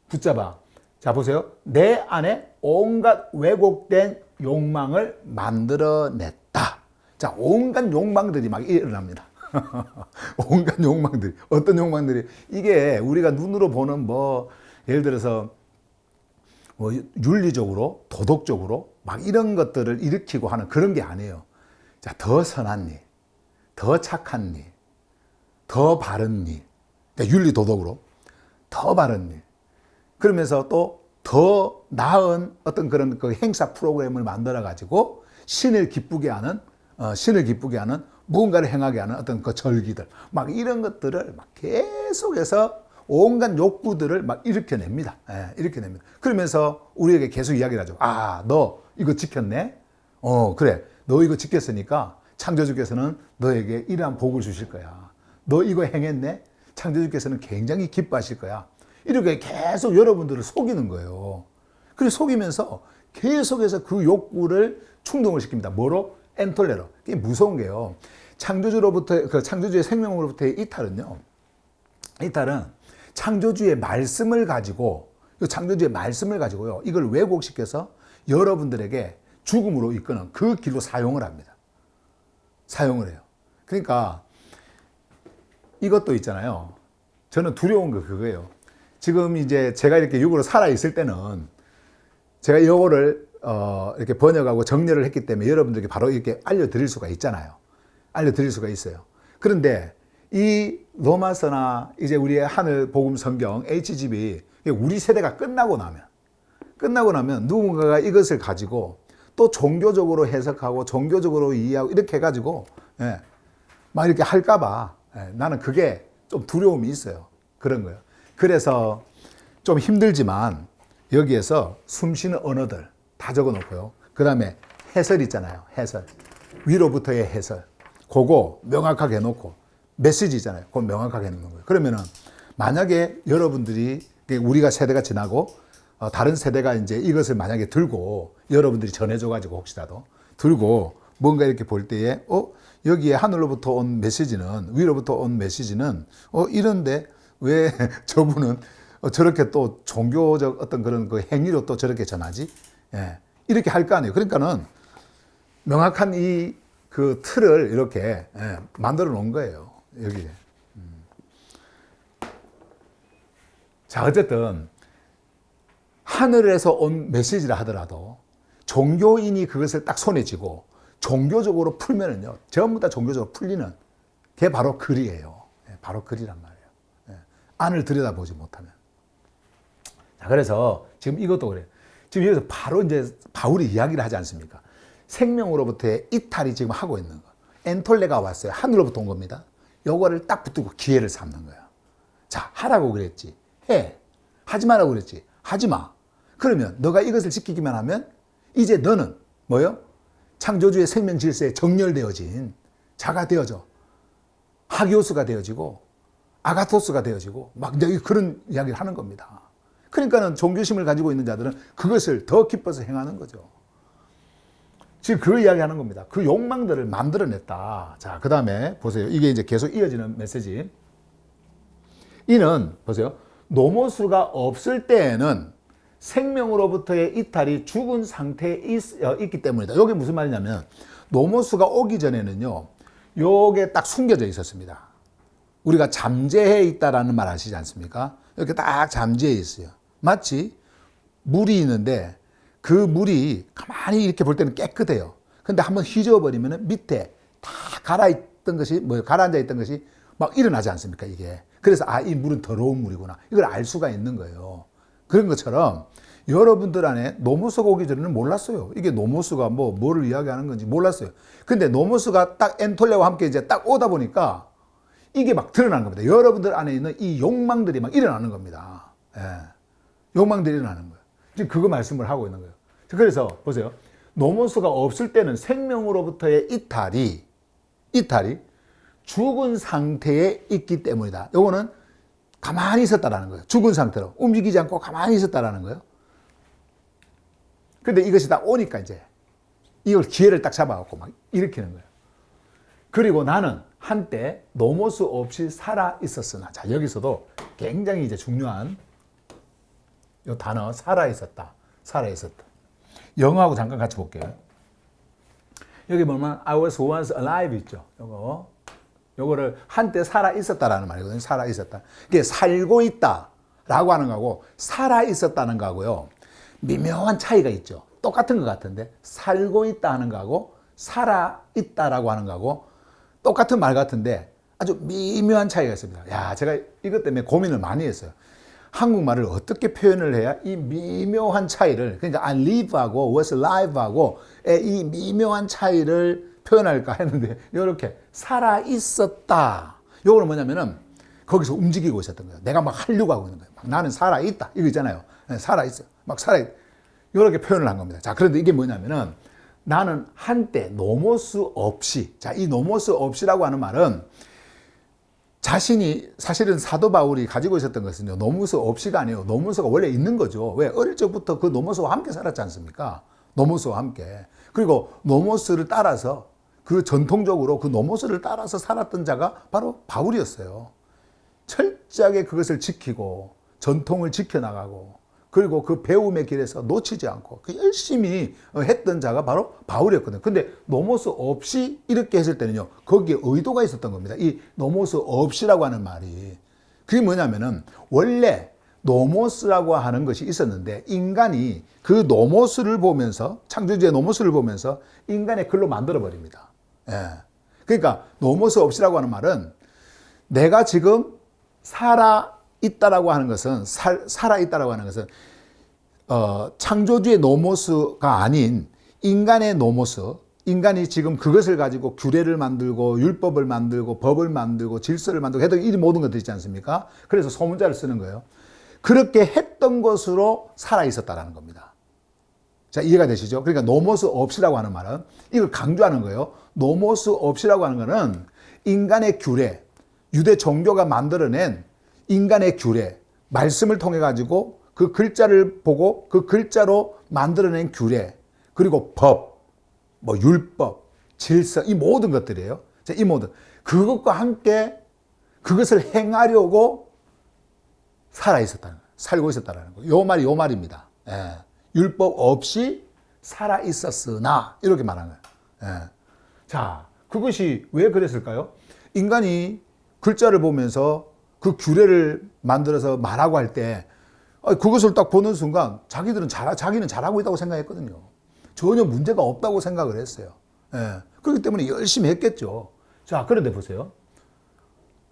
붙잡아. 자, 보세요. 내 안에 온갖 왜곡된 욕망을 만들어냈다. 자, 온갖 욕망들이 막 일어납니다. 온갖 욕망들이. 어떤 욕망들이? 이게 우리가 눈으로 보는 예를 들어서 윤리적으로, 도덕적으로 막 이런 것들을 일으키고 하는 그런 게 아니에요. 자, 더 선한 일, 더 착한 일, 더 바른 일. 그러니까 윤리, 도덕으로 더 바른 일. 그러면서 또 더 나은 어떤 그런 그 행사 프로그램을 만들어 가지고 신을 기쁘게 하는 무언가를 행하게 하는 어떤 그 절기들, 막 이런 것들을 막 계속해서 온갖 욕구들을 막 일으켜냅니다. 일으켜냅니다. 그러면서 우리에게 계속 이야기를 하죠. 아, 너 이거 지켰네? 그래. 너 이거 지켰으니까 창조주께서는 너에게 이러한 복을 주실 거야. 너 이거 행했네? 창조주께서는 굉장히 기뻐하실 거야. 이렇게 계속 여러분들을 속이는 거예요. 그래서 속이면서 계속해서 그 욕구를 충동을 시킵니다. 뭐로? 엔톨레로. 이게 무서운 게요. 창조주의 생명으로부터의 이탈은요. 이탈은 창조주의 말씀을 가지고요. 이걸 왜곡시켜서 여러분들에게 죽음으로 이끄는 그 길로 사용을 합니다. 사용을 해요. 그러니까 이것도 있잖아요. 저는 두려운 거 그거예요. 지금 이제 제가 이렇게 육으로 살아있을 때는 제가 이거를 이렇게 번역하고 정리를 했기 때문에 여러분들에게 바로 이렇게 알려드릴 수가 있잖아요. 알려드릴 수가 있어요. 그런데 이 로마서나 이제 우리의 하늘 복음 성경 HGB 우리 세대가 끝나고 나면 누군가가 이것을 가지고 또 종교적으로 해석하고 종교적으로 이해하고 이렇게 해가지고 막 이렇게 할까봐 나는 그게 좀 두려움이 있어요. 그런 거예요. 그래서 좀 힘들지만 여기에서 숨쉬는 언어들 다 적어 놓고요. 그 다음에 해설 있잖아요. 해설. 위로부터의 해설. 그거 명확하게 해놓고 메시지 있잖아요. 그거 명확하게 해놓는 거예요. 그러면은 만약에 여러분들이 우리가 세대가 지나고 다른 세대가 이제 이것을 만약에 들고 여러분들이 전해줘가지고 혹시라도 들고 뭔가 이렇게 볼 때에 여기에 하늘로부터 온 메시지는, 위로부터 온 메시지는 이런데 왜 저분은 저렇게 또 종교적 어떤 그런 그 행위로 또 저렇게 전하지? 예. 이렇게 할 거 아니에요. 그러니까는 명확한 이 그 틀을 이렇게 만들어 놓은 거예요. 여기에. 자, 어쨌든 하늘에서 온 메시지라 하더라도 종교인이 그것을 딱 손에 쥐고 종교적으로 풀면은요, 전부 다 종교적으로 풀리는 게 바로 글이에요. 바로 글이란 말이에요. 안을 들여다보지 못하면. 자, 그래서 지금 이것도 그래요. 지금 여기서 바로 이제 바울이 이야기를 하지 않습니까? 생명으로부터의 이탈이 지금 하고 있는 거. 엔톨레가 왔어요. 하늘로부터 온 겁니다. 요거를 딱 붙들고 기회를 삼는 거예요. 자, 하라고 그랬지. 해. 하지 말라고 그랬지. 하지 마. 그러면 너가 이것을 지키기만 하면 이제 너는 뭐요? 창조주의 생명 질서에 정렬되어진 자가 되어져. 하기오스가 되어지고 아가토스가 되어지고 막 그런 이야기를 하는 겁니다. 그러니까는 종교심을 가지고 있는 자들은 그것을 더 기뻐서 행하는 거죠. 지금 그 이야기 하는 겁니다. 그 욕망들을 만들어냈다. 자, 그 다음에 보세요. 이게 이제 계속 이어지는 메시지. 이는 보세요. 노모스가 없을 때에는 생명으로부터의 이탈이 죽은 상태에 있기 때문이다. 이게 무슨 말이냐면 노모스가 오기 전에는요. 요게 딱 숨겨져 있었습니다. 우리가 잠재해 있다라는 말 아시지 않습니까? 이렇게 딱 잠재해 있어요. 마치 물이 있는데 그 물이 가만히 이렇게 볼 때는 깨끗해요. 근데 한번 휘저어버리면 밑에 다 가라앉아 있던 것이 막 일어나지 않습니까, 이게. 그래서 이 물은 더러운 물이구나. 이걸 알 수가 있는 거예요. 그런 것처럼 여러분들 안에 노모스가 오기 전에는 몰랐어요. 이게 노모스가 뭐를 이야기하는 건지 몰랐어요. 근데 노모스가 딱 엔톨레와 함께 이제 딱 오다 보니까 이게 막 드러나는 겁니다. 여러분들 안에 있는 이 욕망들이 막 일어나는 겁니다. 예. 욕망들이 일어나는 거예요. 지금 그거 말씀을 하고 있는 거예요. 그래서 보세요. 노모스가 없을 때는 생명으로부터의 이탈이 죽은 상태에 있기 때문이다. 요거는 가만히 있었다라는 거예요. 죽은 상태로 움직이지 않고 가만히 있었다라는 거예요. 근데 이것이 딱 오니까 이제 이걸 기회를 딱 잡아갖고 막 일으키는 거예요. 그리고 나는 한때 노모스 없이 살아 있었으나. 자, 여기서도 굉장히 이제 중요한 이 단어 살아 있었다. 영어하고 잠깐 같이 볼게요. 여기 보면 I was once alive 있죠. 요거를 한때 살아 있었다라는 말이거든요. 살아 있었다. 이게 살고 있다라고 하는 거하고 살아 있었다는 거하고요. 미묘한 차이가 있죠. 똑같은 것 같은데 살고 있다 하는 거하고 살아 있다라고 하는 거하고 똑같은 말 같은데 아주 미묘한 차이가 있습니다. 야, 제가 이것 때문에 고민을 많이 했어요. 한국말을 어떻게 표현을 해야 이 미묘한 차이를, 그러니까 I live하고 was alive하고 이 미묘한 차이를 표현할까 했는데 이렇게 살아 있었다. 이거는 뭐냐면은 거기서 움직이고 있었던 거예요. 내가 막 하려고 하고 있는 거예요. 막 나는 살아 있다. 이거 있잖아요. 살아 있어요. 막 살아 있. 이렇게 표현을 한 겁니다. 자, 그런데 이게 뭐냐면은 나는 한때 노모스 없이, 자, 이 노모스 없이라고 하는 말은 자신이 사실은 사도 바울이 가지고 있었던 것은요, 노모스 없이가 아니에요. 노모스가 원래 있는 거죠. 왜? 어릴 적부터 그 노모스와 함께 살았지 않습니까? 노모스와 함께. 그리고 노모스를 따라서 그 전통적으로 그 노모스를 따라서 살았던 자가 바로 바울이었어요. 철저하게 그것을 지키고 전통을 지켜나가고 그리고 그 배움의 길에서 놓치지 않고 그 열심히 했던 자가 바로 바울이었거든요. 근데 노모스 없이 이렇게 했을 때는요, 거기에 의도가 있었던 겁니다. 이 노모스 없이라고 하는 말이 그게 뭐냐면은 원래 노모스라고 하는 것이 있었는데 인간이 그 노모스를 보면서 창조주의 노모스를 보면서 인간의 글로 만들어 버립니다. 예. 그러니까 노모스 없이라고 하는 말은 내가 지금 살아 있다라고 하는 것은 살아 있다라고 하는 것은 창조주의 노모스가 아닌 인간의 노모스, 인간이 지금 그것을 가지고 규례를 만들고 율법을 만들고 법을 만들고 질서를 만들고 해도 이 모든 것들 있지 않습니까? 그래서 소문자를 쓰는 거예요. 그렇게 했던 것으로 살아 있었다라는 겁니다. 자, 이해가 되시죠? 그러니까 노모스 없이라고 하는 말은 이걸 강조하는 거예요. 노모스 없이라고 하는 것은 인간의 규례, 유대 종교가 만들어낸 인간의 규례, 말씀을 통해 가지고 그 글자를 보고 그 글자로 만들어낸 규례, 그리고 법, 율법, 질서, 이 모든 것들이에요. 자, 이 모든 그것과 함께 그것을 행하려고 살아 있었다는 거예요. 살고 있었다는 거예요. 요 말입니다. 예. 율법 없이 살아 있었으나 이렇게 말하는 거예요. 예. 자, 그것이 왜 그랬을까요? 인간이 글자를 보면서 그 규례를 만들어서 말하고 할 때 그것을 딱 보는 순간 자기는 잘하고 있다고 생각했거든요. 전혀 문제가 없다고 생각을 했어요. 예. 그렇기 때문에 열심히 했겠죠. 자, 그런데 보세요.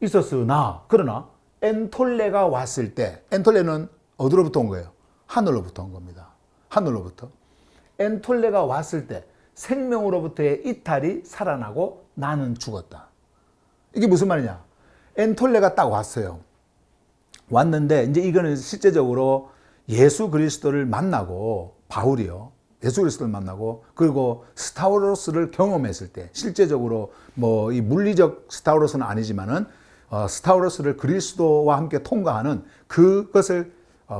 있었으나 그러나 엔톨레가 왔을 때, 엔톨레는 어디로부터 온 거예요? 하늘로부터 온 겁니다. 하늘로부터. 엔톨레가 왔을 때 생명으로부터의 이탈이 살아나고 나는 죽었다. 이게 무슨 말이냐? 엔톨레가 딱 왔어요. 왔는데 이제 이거는 실제적으로 예수 그리스도를 만나고 바울이요. 예수 그리스도를 만나고 그리고 스타우로스를 경험했을 때 실제적으로 뭐 이 물리적 스타우로스는 아니지만은 스타우로스를 그리스도와 함께 통과하는 그것을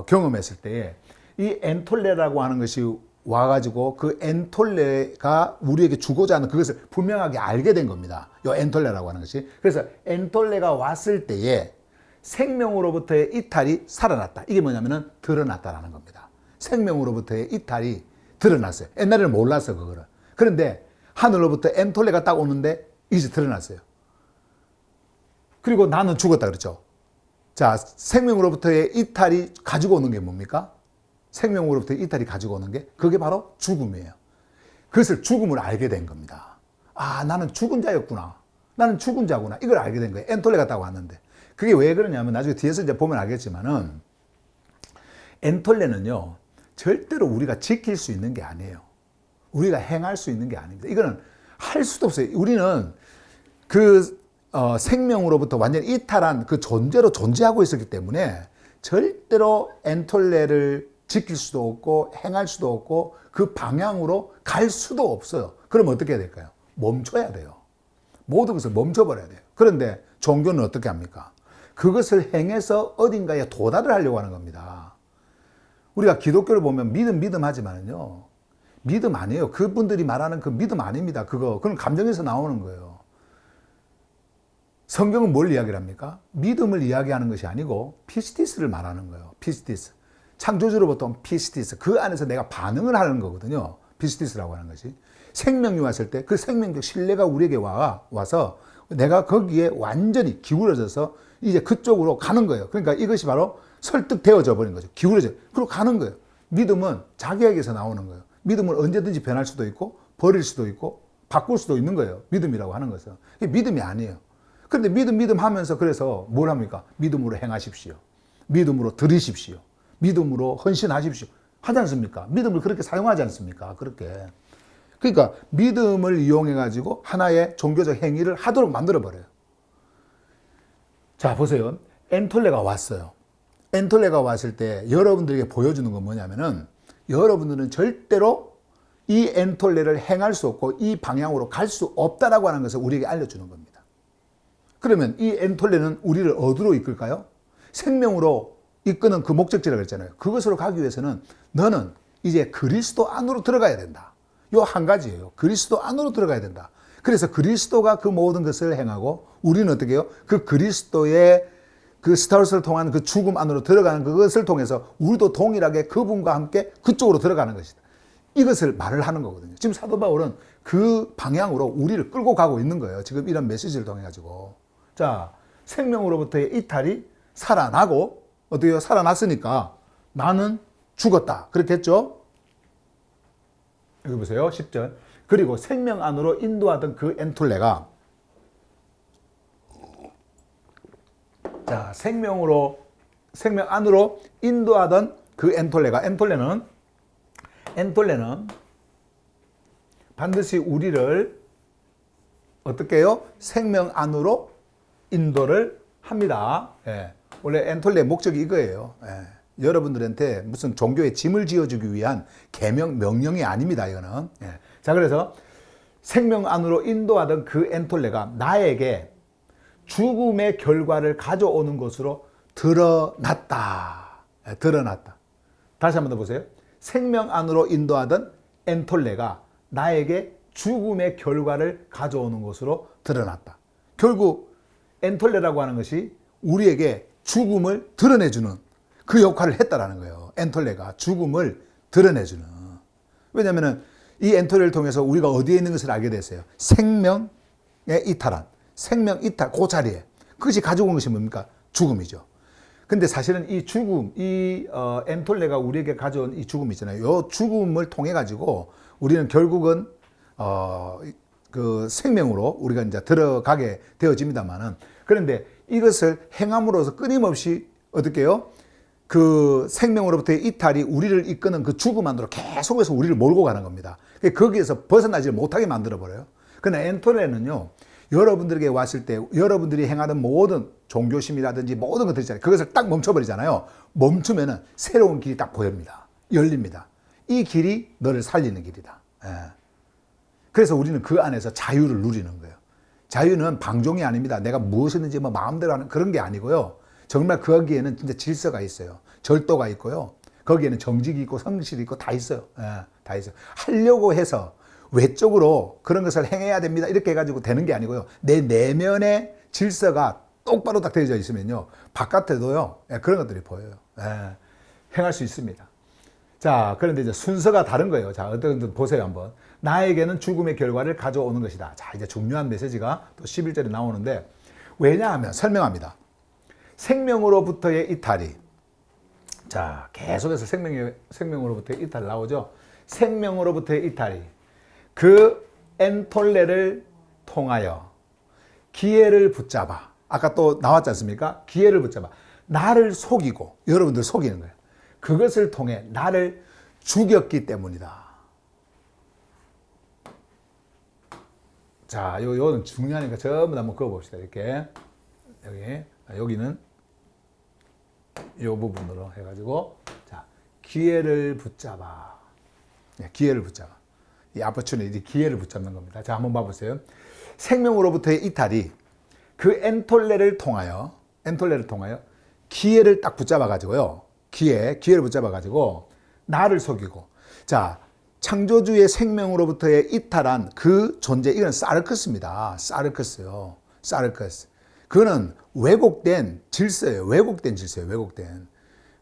경험했을 때에 이 엔톨레라고 하는 것이 와가지고 그 엔톨레가 우리에게 주고자 하는 그것을 분명하게 알게 된 겁니다. 이 엔톨레라고 하는 것이. 그래서 엔톨레가 왔을 때에 생명으로부터의 이탈이 살아났다. 이게 뭐냐면은 드러났다라는 겁니다. 생명으로부터의 이탈이 드러났어요. 옛날에는 몰랐어, 그거를. 그런데 하늘로부터 엔톨레가 딱 오는데 이제 드러났어요. 그리고 나는 죽었다 그랬죠. 자, 생명으로부터의 이탈이 가지고 오는 게 뭡니까? 생명으로부터 이탈이 가지고 오는 게 그게 바로 죽음이에요. 그것을 죽음을 알게 된 겁니다. 아, 나는 죽은 자였구나. 나는 죽은 자구나. 이걸 알게 된 거예요. 엔톨레가 딱 왔는데. 그게 왜 그러냐면 나중에 뒤에서 이제 보면 알겠지만은 엔톨레는요, 절대로 우리가 지킬 수 있는 게 아니에요. 우리가 행할 수 있는 게 아닙니다. 이거는 할 수도 없어요. 우리는 그 생명으로부터 완전히 이탈한 그 존재로 존재하고 있었기 때문에 절대로 엔톨레를 지킬 수도 없고 행할 수도 없고 그 방향으로 갈 수도 없어요. 그럼 어떻게 해야 될까요? 멈춰야 돼요. 모든 것을 멈춰버려야 돼요. 그런데 종교는 어떻게 합니까? 그것을 행해서 어딘가에 도달을 하려고 하는 겁니다. 우리가 기독교를 보면 믿음 하지만은요, 믿음 아니에요. 그분들이 말하는 그 믿음 아닙니다. 그건 감정에서 나오는 거예요. 성경은 뭘 이야기를 합니까? 믿음을 이야기하는 것이 아니고 피스티스를 말하는 거예요. 피스티스. 창조주로부터 온 피스티스. 그 안에서 내가 반응을 하는 거거든요. 피스티스라고 하는 것이. 생명이 왔을 때 그 생명적 신뢰가 우리에게 와서 내가 거기에 완전히 기울어져서 이제 그쪽으로 가는 거예요. 그러니까 이것이 바로 설득되어져 버린 거죠. 기울어져. 그리고 가는 거예요. 믿음은 자기에게서 나오는 거예요. 믿음은 언제든지 변할 수도 있고 버릴 수도 있고 바꿀 수도 있는 거예요. 믿음이라고 하는 것은. 이게 믿음이 아니에요. 그런데 믿음 하면서 그래서 뭘 합니까? 믿음으로 행하십시오. 믿음으로 들으십시오. 믿음으로 헌신하십시오. 하지 않습니까? 믿음을 그렇게 사용하지 않습니까? 그렇게. 그러니까 믿음을 이용해가지고 하나의 종교적 행위를 하도록 만들어버려요. 자, 보세요. 엔톨레가 왔어요. 엔톨레가 왔을 때 여러분들에게 보여주는 건 뭐냐면은 여러분들은 절대로 이 엔톨레를 행할 수 없고 이 방향으로 갈 수 없다라고 하는 것을 우리에게 알려주는 겁니다. 그러면 이 엔톨레는 우리를 어디로 이끌까요? 생명으로 이끄는 그 목적지라고 했잖아요. 그것으로 가기 위해서는 너는 이제 그리스도 안으로 들어가야 된다. 요 한 가지예요. 그리스도 안으로 들어가야 된다. 그래서 그리스도가 그 모든 것을 행하고 우리는 어떻게 해요? 그 그리스도의 그 스타우스를 통한 그 죽음 안으로 들어가는 그것을 통해서 우리도 동일하게 그분과 함께 그쪽으로 들어가는 것이다. 이것을 말을 하는 거거든요. 지금 사도 바울은 그 방향으로 우리를 끌고 가고 있는 거예요. 지금 이런 메시지를 통해 가지고. 자, 생명으로부터의 이탈이 살아나고 어떻게 해요? 살아났으니까 나는 죽었다. 그렇게 했죠? 여기 보세요. 10절. 그리고 생명 안으로 인도하던 그 엔톨레가 자, 생명 안으로 인도하던 그 엔톨레는 반드시 우리를 어떻게 해요? 생명 안으로 인도를 합니다. 예. 원래 엔톨레의 목적이 이거예요. 예. 여러분들한테 무슨 종교의 짐을 지어주기 위한 계명, 명령이 아닙니다. 이거는. 예. 자, 그래서 생명 안으로 인도하던 그 엔톨레가 나에게 죽음의 결과를 가져오는 것으로 드러났다. 예, 드러났다. 다시 한번 더 보세요. 생명 안으로 인도하던 엔톨레가 나에게 죽음의 결과를 가져오는 것으로 드러났다. 결국 엔톨레라고 하는 것이 우리에게 죽음을 드러내주는 그 역할을 했다라는 거예요. 엔톨레가 죽음을 드러내주는. 왜냐하면 이 엔톨레를 통해서 우리가 어디에 있는 것을 알게 됐어요. 생명의 이탈한, 생명 이탈, 그 자리에. 그것이 가지고 온 것이 뭡니까? 죽음이죠. 근데 사실은 이 죽음, 엔톨레가 우리에게 가져온 이 죽음 있잖아요. 이 죽음을 통해 가지고 우리는 결국은 그 생명으로 우리가 이제 들어가게 되어집니다만은, 그런데 이것을 행함으로써 끊임없이 어떻게 해요? 그 생명으로부터의 이탈이 우리를 이끄는 그 죽음 안으로 계속해서 우리를 몰고 가는 겁니다. 거기에서 벗어나지 못하게 만들어 버려요. 그러나 엔톨레는요, 여러분들에게 왔을 때 여러분들이 행하는 모든 종교심이라든지 모든 것들 있잖아요. 그것을 딱 멈춰버리잖아요. 멈추면은 새로운 길이 딱 보입니다. 열립니다. 이 길이 너를 살리는 길이다. 예. 그래서 우리는 그 안에서 자유를 누리는 거예요. 자유는 방종이 아닙니다. 내가 무엇이든지 뭐 마음대로 하는 그런 게 아니고요. 정말 거기에는 진짜 질서가 있어요. 절도가 있고요. 거기에는 정직이 있고 성실이 있고 다 있어요. 예, 다 있어요. 하려고 해서 외적으로 그런 것을 행해야 됩니다. 이렇게 해가지고 되는 게 아니고요. 내 내면의 질서가 똑바로 딱 되어져 있으면요. 바깥에도요. 예, 그런 것들이 보여요. 예, 행할 수 있습니다. 자, 그런데 이제 순서가 다른 거예요. 자, 어떤 분 보세요, 한번. 나에게는 죽음의 결과를 가져오는 것이다. 자, 이제 중요한 메시지가 또 11절에 나오는데, 왜냐하면 설명합니다. 생명으로부터의 이탈이, 자, 계속해서 생명으로부터의 이탈 나오죠. 생명으로부터의 이탈이 그 엔톨레를 통하여 기회를 붙잡아. 아까 또 나왔지 않습니까? 기회를 붙잡아. 나를 속이고, 여러분들 속이는 거예요. 그것을 통해 나를 죽였기 때문이다. 자, 요거는 중요하니까 전부 다 한번 그어봅시다. 이렇게. 여기는 요 부분으로 해가지고, 자, 기회를 붙잡아. 네, 기회를 붙잡아. 이 opportunity, 기회를 붙잡는 겁니다. 자, 한번 봐보세요. 생명으로부터의 이탈이 그 엔톨레를 통하여 기회를 딱 붙잡아가지고요. 기회를 붙잡아가지고 나를 속이고. 자, 창조주의 생명으로부터의 이탈한 그 존재, 이건 사르크스입니다. 사르크스요. 사르크스. 그거는 왜곡된 질서예요. 왜곡된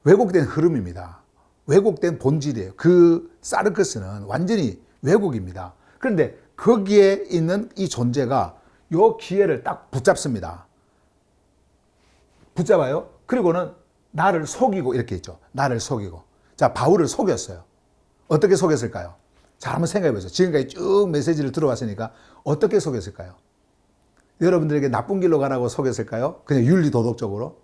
흐름입니다. 왜곡된 본질이에요. 그 사르크스는 완전히 왜곡입니다. 그런데 거기에 있는 이 존재가 요 기회를 딱 붙잡습니다. 붙잡아요. 그리고는 나를 속이고 이렇게 있죠. 나를 속이고. 자, 바울을 속였어요. 어떻게 속였을까요? 자, 한번 생각해 보세요. 지금까지 쭉 메시지를 들어왔으니까 어떻게 속였을까요? 여러분들에게 나쁜 길로 가라고 속였을까요? 그냥 윤리 도덕적으로?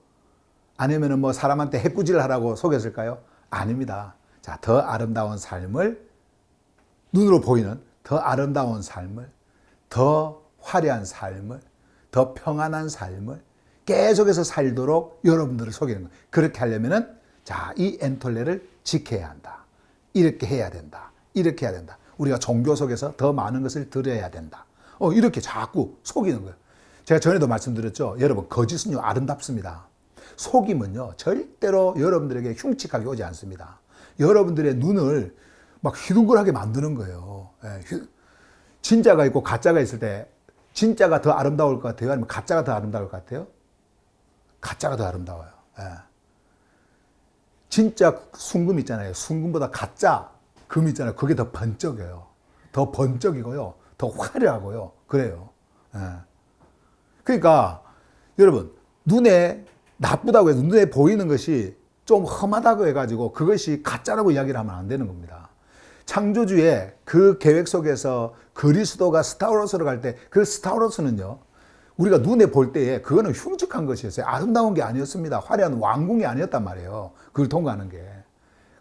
아니면은 뭐 사람한테 해꾸지를 하라고 속였을까요? 아닙니다. 자, 더 아름다운 삶을, 눈으로 보이는 더 아름다운 삶을, 더 화려한 삶을, 더 평안한 삶을 계속해서 살도록 여러분들을 속이는 거예요. 그렇게 하려면은, 자, 이 엔톨레를 지켜야 한다. 이렇게 해야 된다. 이렇게 해야 된다. 우리가 종교 속에서 더 많은 것을 드려야 된다. 이렇게 자꾸 속이는 거예요. 제가 전에도 말씀드렸죠. 여러분, 거짓은요, 아름답습니다. 속임은요, 절대로 여러분들에게 흉측하게 오지 않습니다. 여러분들의 눈을 막 휘둥그하게 만드는 거예요. 진짜가 있고 가짜가 있을 때, 진짜가 더 아름다울 것 같아요? 아니면 가짜가 더 아름다울 것 같아요? 가짜가 더 아름다워요. 진짜 순금 있잖아요. 순금보다 가짜 금 있잖아요. 그게 더 번쩍여요. 더 번쩍이고요. 더 화려하고요. 그래요. 그러니까 여러분, 눈에 나쁘다고 해서 눈에 보이는 것이 좀 험하다고 해가지고 그것이 가짜라고 이야기를 하면 안 되는 겁니다. 창조주의 그 계획 속에서 그리스도가 스타워로스로 갈 때 그 스타워로스는요, 우리가 눈에 볼 때에 그거는 흉측한 것이었어요. 아름다운 게 아니었습니다. 화려한 왕궁이 아니었단 말이에요. 그걸 통과하는 게.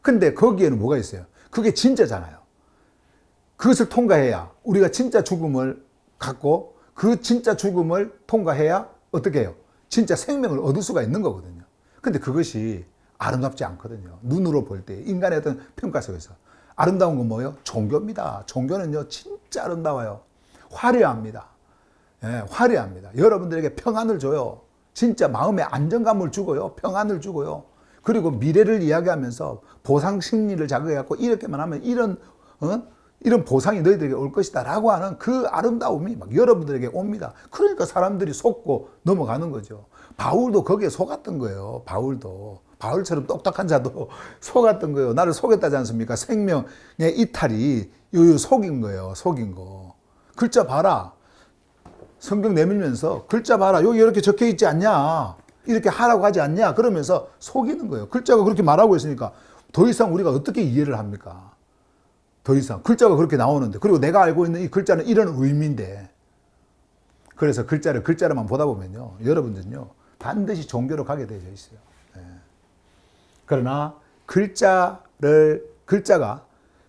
근데 거기에는 뭐가 있어요? 그게 진짜잖아요. 그것을 통과해야 우리가 진짜 죽음을 갖고 그 진짜 죽음을 통과해야 어떻게 해요? 진짜 생명을 얻을 수가 있는 거거든요. 근데 그것이 아름답지 않거든요. 눈으로 볼 때, 인간의 어떤 평가 속에서. 아름다운 건 뭐예요? 종교입니다. 종교는요, 진짜 아름다워요. 화려합니다. 예, 화려합니다. 여러분들에게 평안을 줘요. 진짜 마음의 안정감을 주고요. 평안을 주고요. 그리고 미래를 이야기하면서 보상 심리를 자극해갖고 이렇게만 하면 이런 이런 보상이 너희들에게 올 것이다 라고 하는 그 아름다움이 막 여러분들에게 옵니다. 그러니까 사람들이 속고 넘어가는 거죠. 바울도 거기에 속았던 거예요. 바울처럼 똑똑한 자도 속았던 거예요. 나를 속였다지 않습니까? 생명의 이탈이 속인 거예요. 속인 거. 글자 봐라. 성경 내밀면서 글자 봐라. 여기 이렇게 적혀 있지 않냐? 이렇게 하라고 하지 않냐? 그러면서 속이는 거예요. 글자가 그렇게 말하고 있으니까 더 이상 우리가 어떻게 이해를 합니까? 더 이상 글자가 그렇게 나오는데, 그리고 내가 알고 있는 이 글자는 이런 의미인데, 그래서 글자로만 보다 보면요, 여러분들은요 반드시 종교로 가게 되어 있어요. 예. 그러나 글자가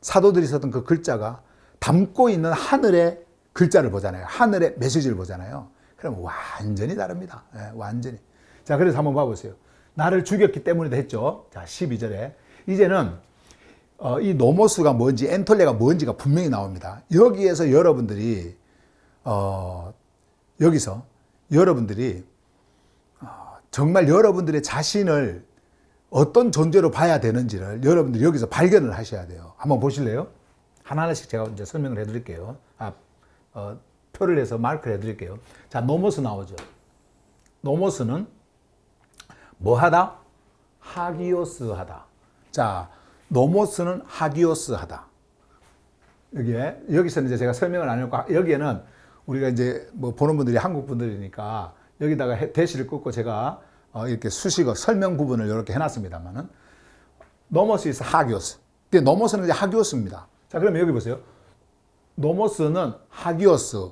사도들이 썼던 그 글자가 담고 있는 하늘의 글자를 보잖아요. 하늘의 메시지를 보잖아요. 그럼 완전히 다릅니다. 예, 완전히. 자, 그래서 한번 봐보세요. 나를 죽였기 때문이다 했죠. 자, 12절에 여기서는 이 노모스가 뭔지 엔톨레가 뭔지가 분명히 나옵니다. 여기에서 여러분들이 정말 여러분들의 자신을 어떤 존재로 봐야 되는지를 여러분들이 여기서 발견을 하셔야 돼요. 한번 보실래요? 하나하나씩 제가 이제 설명을 해드릴게요. 표를 해서 마크를 해드릴게요. 자, 노모스 나오죠. 노모스는 뭐 하다? 하기오스 하다. 자, 노모스는 하기오스 하다. 여기서는 이제 제가 설명을 안 했고, 여기에는 우리가 이제 뭐 보는 분들이 한국 분들이니까 여기다가 대시를 긋고 제가 이렇게 수식어 설명 부분을 이렇게 해놨습니다만은, 노모스 is 하기오스. 근데 노모스는 이제 하기오스입니다. 자, 그러면 여기 보세요. 노모스는 하기오스.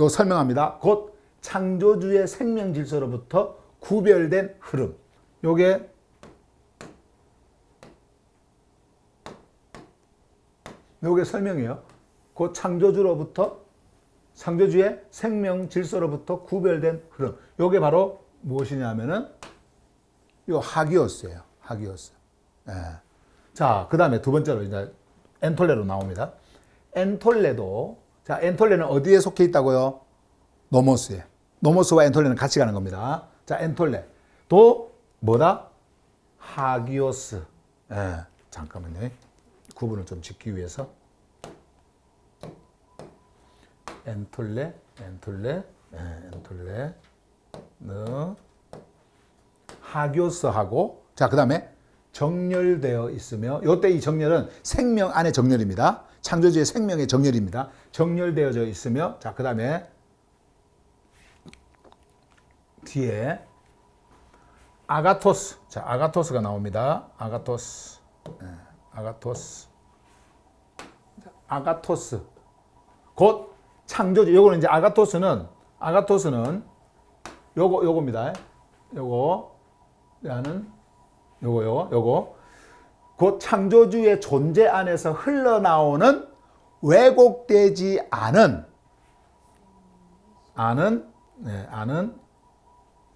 요 설명합니다. 곧 창조주의 생명 질서로부터 구별된 흐름. 요게 설명이에요. 곧 창조주의 생명 질서로부터 구별된 흐름. 요게 바로 무엇이냐면은 요 하기오스예요. 하기오스. 예. 자, 그 다음에 두 번째로 이제 엔톨레로 나옵니다. 엔톨레는 어디에 속해 있다고요? 노모스에. 노모스와 엔톨레는 같이 가는 겁니다. 자, 엔톨레. 또 뭐다? 하기오스. 예. 잠깐만요. 구분을 좀 짓기 위해서. 엔톨레. 하기오스하고, 자, 그 다음에 정렬되어 있으며, 요때 이 정렬은 생명 안의 정렬입니다. 창조주의 생명의 정렬입니다. 정렬되어져 있으며, 자, 그 다음에 뒤에 아가토스. 자, 아가토스가 나옵니다. 아가토스. 아가토스. 곧 창조주. 요거는 이제 아가토스는 요겁니다. 요거. 곧 창조주의 존재 안에서 흘러나오는 왜곡되지 않은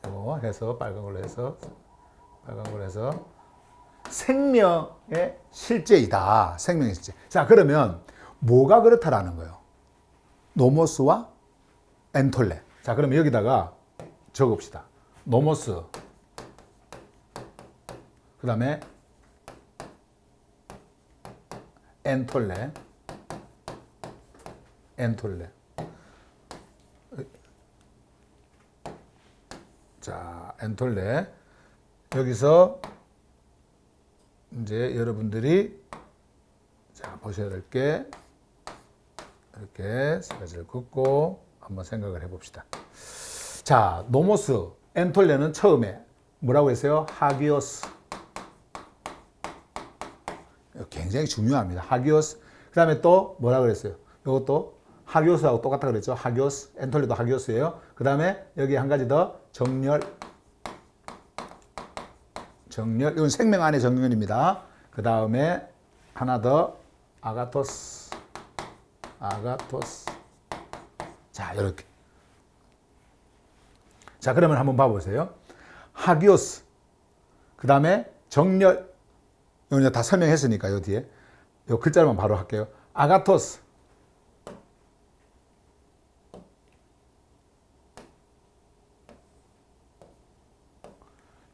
요거 해서 빨간 걸로 해서 생명의 실제이다. 생명의 실제. 자, 그러면 뭐가 그렇다라는 거예요? 노모스와 엔톨레. 자, 그러면 여기다가 적읍시다. 노모스. 그 다음에 엔톨레. 자, 엔톨레. 여기서 이제 여러분들이 자, 보셔야 될 게 이렇게 세 가지를 긋고 한번 생각을 해봅시다. 자, 노모스, 엔톨레는 처음에 뭐라고 했어요? 하기오스. 굉장히 중요합니다. 하기오스. 그 다음에 또 뭐라 그랬어요? 이것도 하기오스하고 똑같다 그랬죠? 하기오스. 엔톨레도 하기오스예요. 그 다음에 여기 한 가지 더 정렬. 이건 생명 안의 정렬입니다. 그 다음에 하나 더 아가토스. 자, 이렇게. 자, 그러면 한번 봐보세요. 하기오스. 그 다음에 정렬. 이거 다 설명했으니까, 요 뒤에. 요 글자로만 바로 할게요. 아가토스.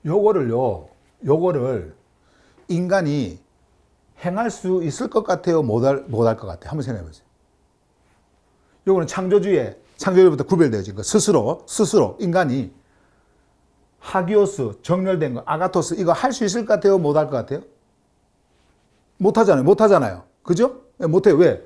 요거를 인간이 행할 수 있을 것 같아요? 못할 것 같아요? 한번 생각해 보세요. 요거는 창조주의부터 구별되어진 거. 스스로 인간이 하기오스, 정렬된 거, 아가토스, 이거 할 수 있을 것 같아요? 못할 것 같아요? 못하잖아요. 그죠? 못해요. 왜?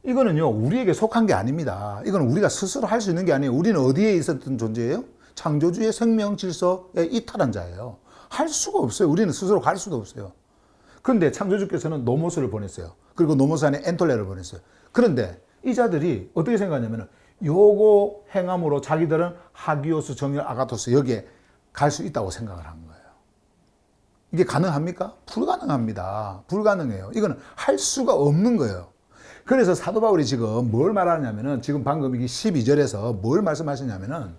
이거는요, 우리에게 속한 게 아닙니다. 이거는 우리가 스스로 할 수 있는 게 아니에요. 우리는 어디에 있었던 존재예요? 창조주의 생명 질서에 이탈한 자예요. 할 수가 없어요. 우리는 스스로 갈 수도 없어요. 그런데 창조주께서는 노모스를 보냈어요. 그리고 노모스 안에 엔톨레를 보냈어요. 그런데 이 자들이 어떻게 생각하냐면은 요거 행함으로 자기들은 하기오스, 정렬, 아가토스 여기에 갈 수 있다고 생각을 한 거예요. 이게 가능합니까? 불가능합니다. 불가능해요. 이거는 할 수가 없는 거예요. 그래서 사도 바울이 지금 뭘 말하냐면은 지금 방금 이게 12절에서 뭘 말씀하시냐면은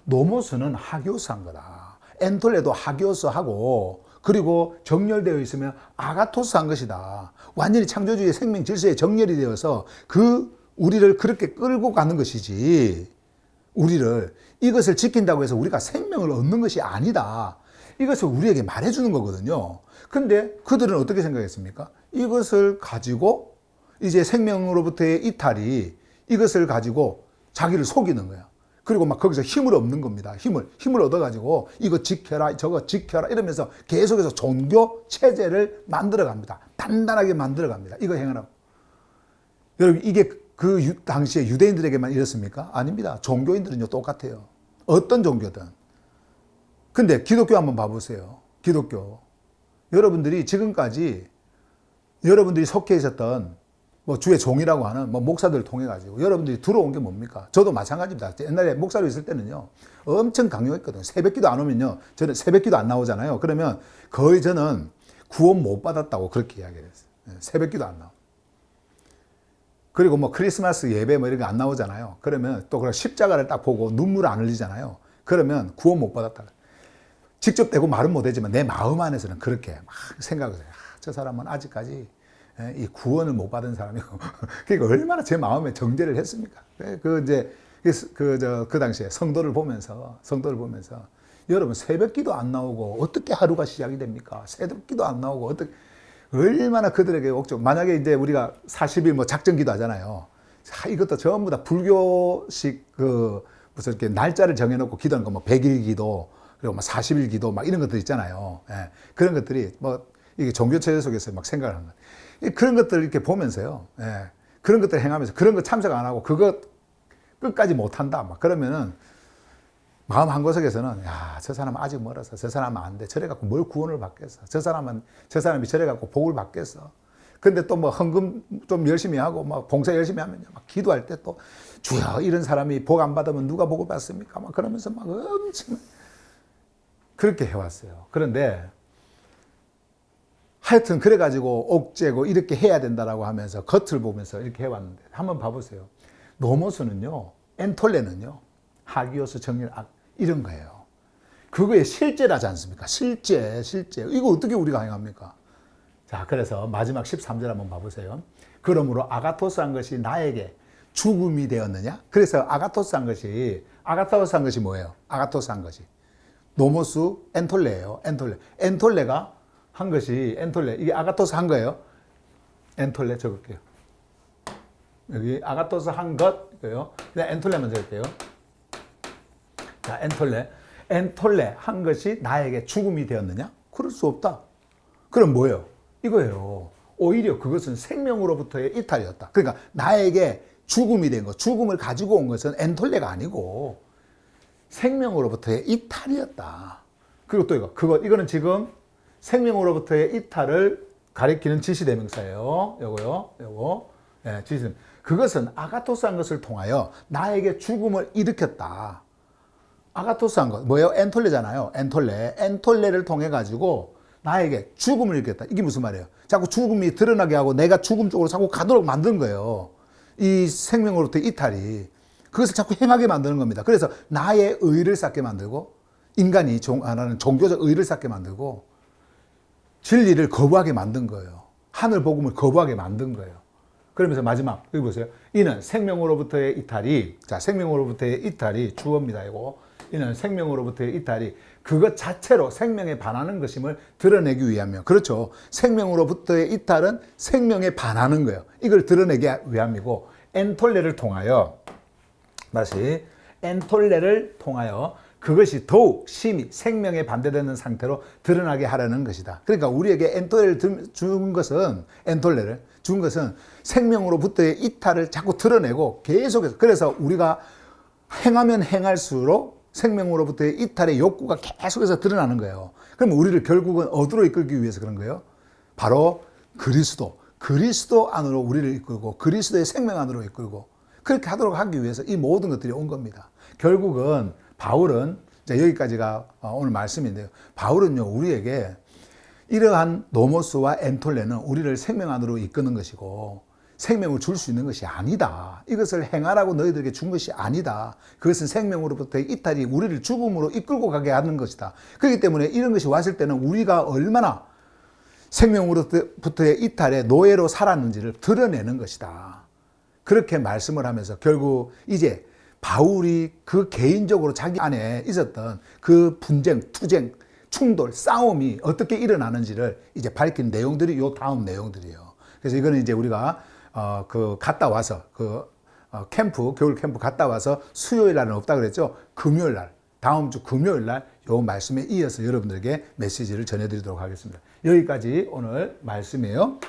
노모스는 하기오스 한 거다. 엔톨레도 하기오스 하고 그리고 정렬되어 있으면 아가토스 한 것이다. 완전히 창조주의 생명 질서에 정렬이 되어서 우리를 그렇게 끌고 가는 것이지. 우리를 이것을 지킨다고 해서 우리가 생명을 얻는 것이 아니다. 이것을 우리에게 말해주는 거거든요. 근데 그들은 어떻게 생각했습니까? 이것을 가지고 이제 생명으로부터의 이탈이 이것을 가지고 자기를 속이는 거야. 그리고 막 거기서 힘을 얻는 겁니다. 힘을 얻어가지고 이거 지켜라, 저거 지켜라 이러면서 계속해서 종교 체제를 만들어 갑니다. 단단하게 만들어 갑니다. 이거 행하라고. 여러분, 이게 그 당시에 유대인들에게만 이렇습니까? 아닙니다. 종교인들은요, 똑같아요. 어떤 종교든. 근데 기독교 한번 봐보세요. 기독교. 여러분들이 지금까지 여러분들이 속해 있었던 뭐 주의 종이라고 하는 뭐 목사들을 통해 가지고 여러분들이 들어온 게 뭡니까? 저도 마찬가지입니다. 옛날에 목사로 있을 때는요, 엄청 강요했거든요. 새벽기도 안 오면요, 저는 새벽기도 안 나오잖아요. 그러면 거의 저는 구원 못 받았다고 그렇게 이야기를 했어요. 새벽기도 안 나오. 그리고 뭐 크리스마스 예배 뭐 이런 거 안 나오잖아요. 그러면 또 그런 십자가를 딱 보고 눈물 안 흘리잖아요. 그러면 구원 못 받았다. 직접 대고 말은 못하지만 내 마음 안에서는 그렇게 막 생각을 해요. 저 사람은 아직까지 이 구원을 못 받은 사람이고. 그러니까 얼마나 제 마음에 정죄를 했습니까? 그 당시에 성도를 보면서 여러분 새벽기도 안 나오고 어떻게 하루가 시작이 됩니까? 새벽기도 안 나오고 어떻게 얼마나 그들에게 옥조. 만약에 이제 우리가 40일 뭐 작전기도 하잖아요. 이것도 전부 다 불교식 무슨 이렇게 날짜를 정해놓고 기도하는 거 뭐 100일 기도 그리고 뭐 40일 기도 막 이런 것들 있잖아요. 예. 그런 것들이 뭐 이게 종교체제 속에서 막 생각을 하는 거예요. 그런 것들을 이렇게 보면서요. 예. 그런 것들 행하면서 그런 거 참석 안 하고 그거 끝까지 못 한다. 막 그러면은 마음 한구석에서는 야, 저 사람은 아직 멀어서 저 사람은 안 돼. 저래 갖고 뭘 구원을 받겠어. 저 사람이 저래 갖고 복을 받겠어. 근데 또 뭐 헌금 좀 열심히 하고 막 봉사 열심히 하면요. 막 기도할 때 또 주여 이런 사람이 복 안 받으면 누가 복을 받습니까? 막 그러면서 막 엄청 그렇게 해왔어요. 그런데 하여튼 그래가지고 옥죄고 이렇게 해야 된다라고 하면서 겉을 보면서 이렇게 해왔는데 한번 봐보세요. 노모스는요, 엔톨레는요, 하기오스, 정렬, 이런 거예요. 그거의 실제라지 않습니까? 실제. 이거 어떻게 우리가 행합니까? 자, 그래서 마지막 13절 한번 봐보세요. 그러므로 아가토스 한 것이 나에게 죽음이 되었느냐? 그래서 아가토스 한 것이 뭐예요? 아가토스 한 것이. 노모스 엔톨레예요. 엔톨레가 한 것이 이게 아가토스 한 거예요. 엔톨레 적을게요. 여기 아가토스 한 것 이거요. 그냥 엔톨레만 적을게요. 자, 엔톨레 한 것이 나에게 죽음이 되었느냐? 그럴 수 없다. 그럼 뭐예요? 이거예요. 오히려 그것은 생명으로부터의 이탈이었다. 그러니까 나에게 죽음이 된 것, 죽음을 가지고 온 것은 엔톨레가 아니고 생명으로부터의 이탈이었다. 그리고 또 이거는 지금 생명으로부터의 이탈을 가리키는 지시대명사예요. 요거. 네, 지시대명사. 그것은 아가토스 한 것을 통하여 나에게 죽음을 일으켰다. 아가토스 한 것, 뭐예요? 엔톨레잖아요. 엔톨레를 통해 가지고 나에게 죽음을 일으켰다. 이게 무슨 말이에요? 자꾸 죽음이 드러나게 하고 내가 죽음 쪽으로 자꾸 가도록 만든 거예요. 이 생명으로부터 이탈이. 그것을 자꾸 행하게 만드는 겁니다. 그래서 나의 의를 쌓게 만들고 인간이 하나는 종교적 의를 쌓게 만들고 진리를 거부하게 만든 거예요. 하늘 복음을 거부하게 만든 거예요. 그러면서 마지막 여기 보세요. 이는 생명으로부터의 이탈이 생명으로부터의 이탈이 주어입니다. 이는 생명으로부터의 이탈이 그것 자체로 생명에 반하는 것임을 드러내기 위함이요. 그렇죠. 생명으로부터의 이탈은 생명에 반하는 거예요. 이걸 드러내기 위함이고, 엔톨레를 통하여, 다시 엔톨레를 통하여 그것이 더욱 심히 생명에 반대되는 상태로 드러나게 하려는 것이다. 그러니까 우리에게 엔톨레를 준 것은, 엔톨레를 준 것은 생명으로부터의 이탈을 자꾸 드러내고 계속해서, 그래서 우리가 행하면 행할수록 생명으로부터의 이탈의 욕구가 계속해서 드러나는 거예요. 그럼 우리를 결국은 어디로 이끌기 위해서 그런 거예요? 바로 그리스도 안으로 우리를 이끌고 그리스도의 생명 안으로 이끌고 그렇게 하도록 하기 위해서 이 모든 것들이 온 겁니다. 결국은 바울은, 여기까지가 오늘 말씀인데요. 바울은요, 우리에게 이러한 노모스와 엔톨레는 우리를 생명 안으로 이끄는 것이고 생명을 줄 수 있는 것이 아니다. 이것을 행하라고 너희들에게 준 것이 아니다. 그것은 생명으로부터의 이탈이 우리를 죽음으로 이끌고 가게 하는 것이다. 그렇기 때문에 이런 것이 왔을 때는 우리가 얼마나 생명으로부터의 이탈의 노예로 살았는지를 드러내는 것이다. 그렇게 말씀을 하면서 결국 이제 바울이 그 개인적으로 자기 안에 있었던 그 분쟁, 투쟁, 충돌, 싸움이 어떻게 일어나는지를 이제 밝힌 내용들이 요 다음 내용들이에요. 그래서 이거는 이제 우리가 갔다 와서 캠프, 겨울 캠프 갔다 와서 수요일 날은 없다 그랬죠. 금요일 날, 다음 주 금요일 날 요 말씀에 이어서 여러분들에게 메시지를 전해드리도록 하겠습니다. 여기까지 오늘 말씀이에요.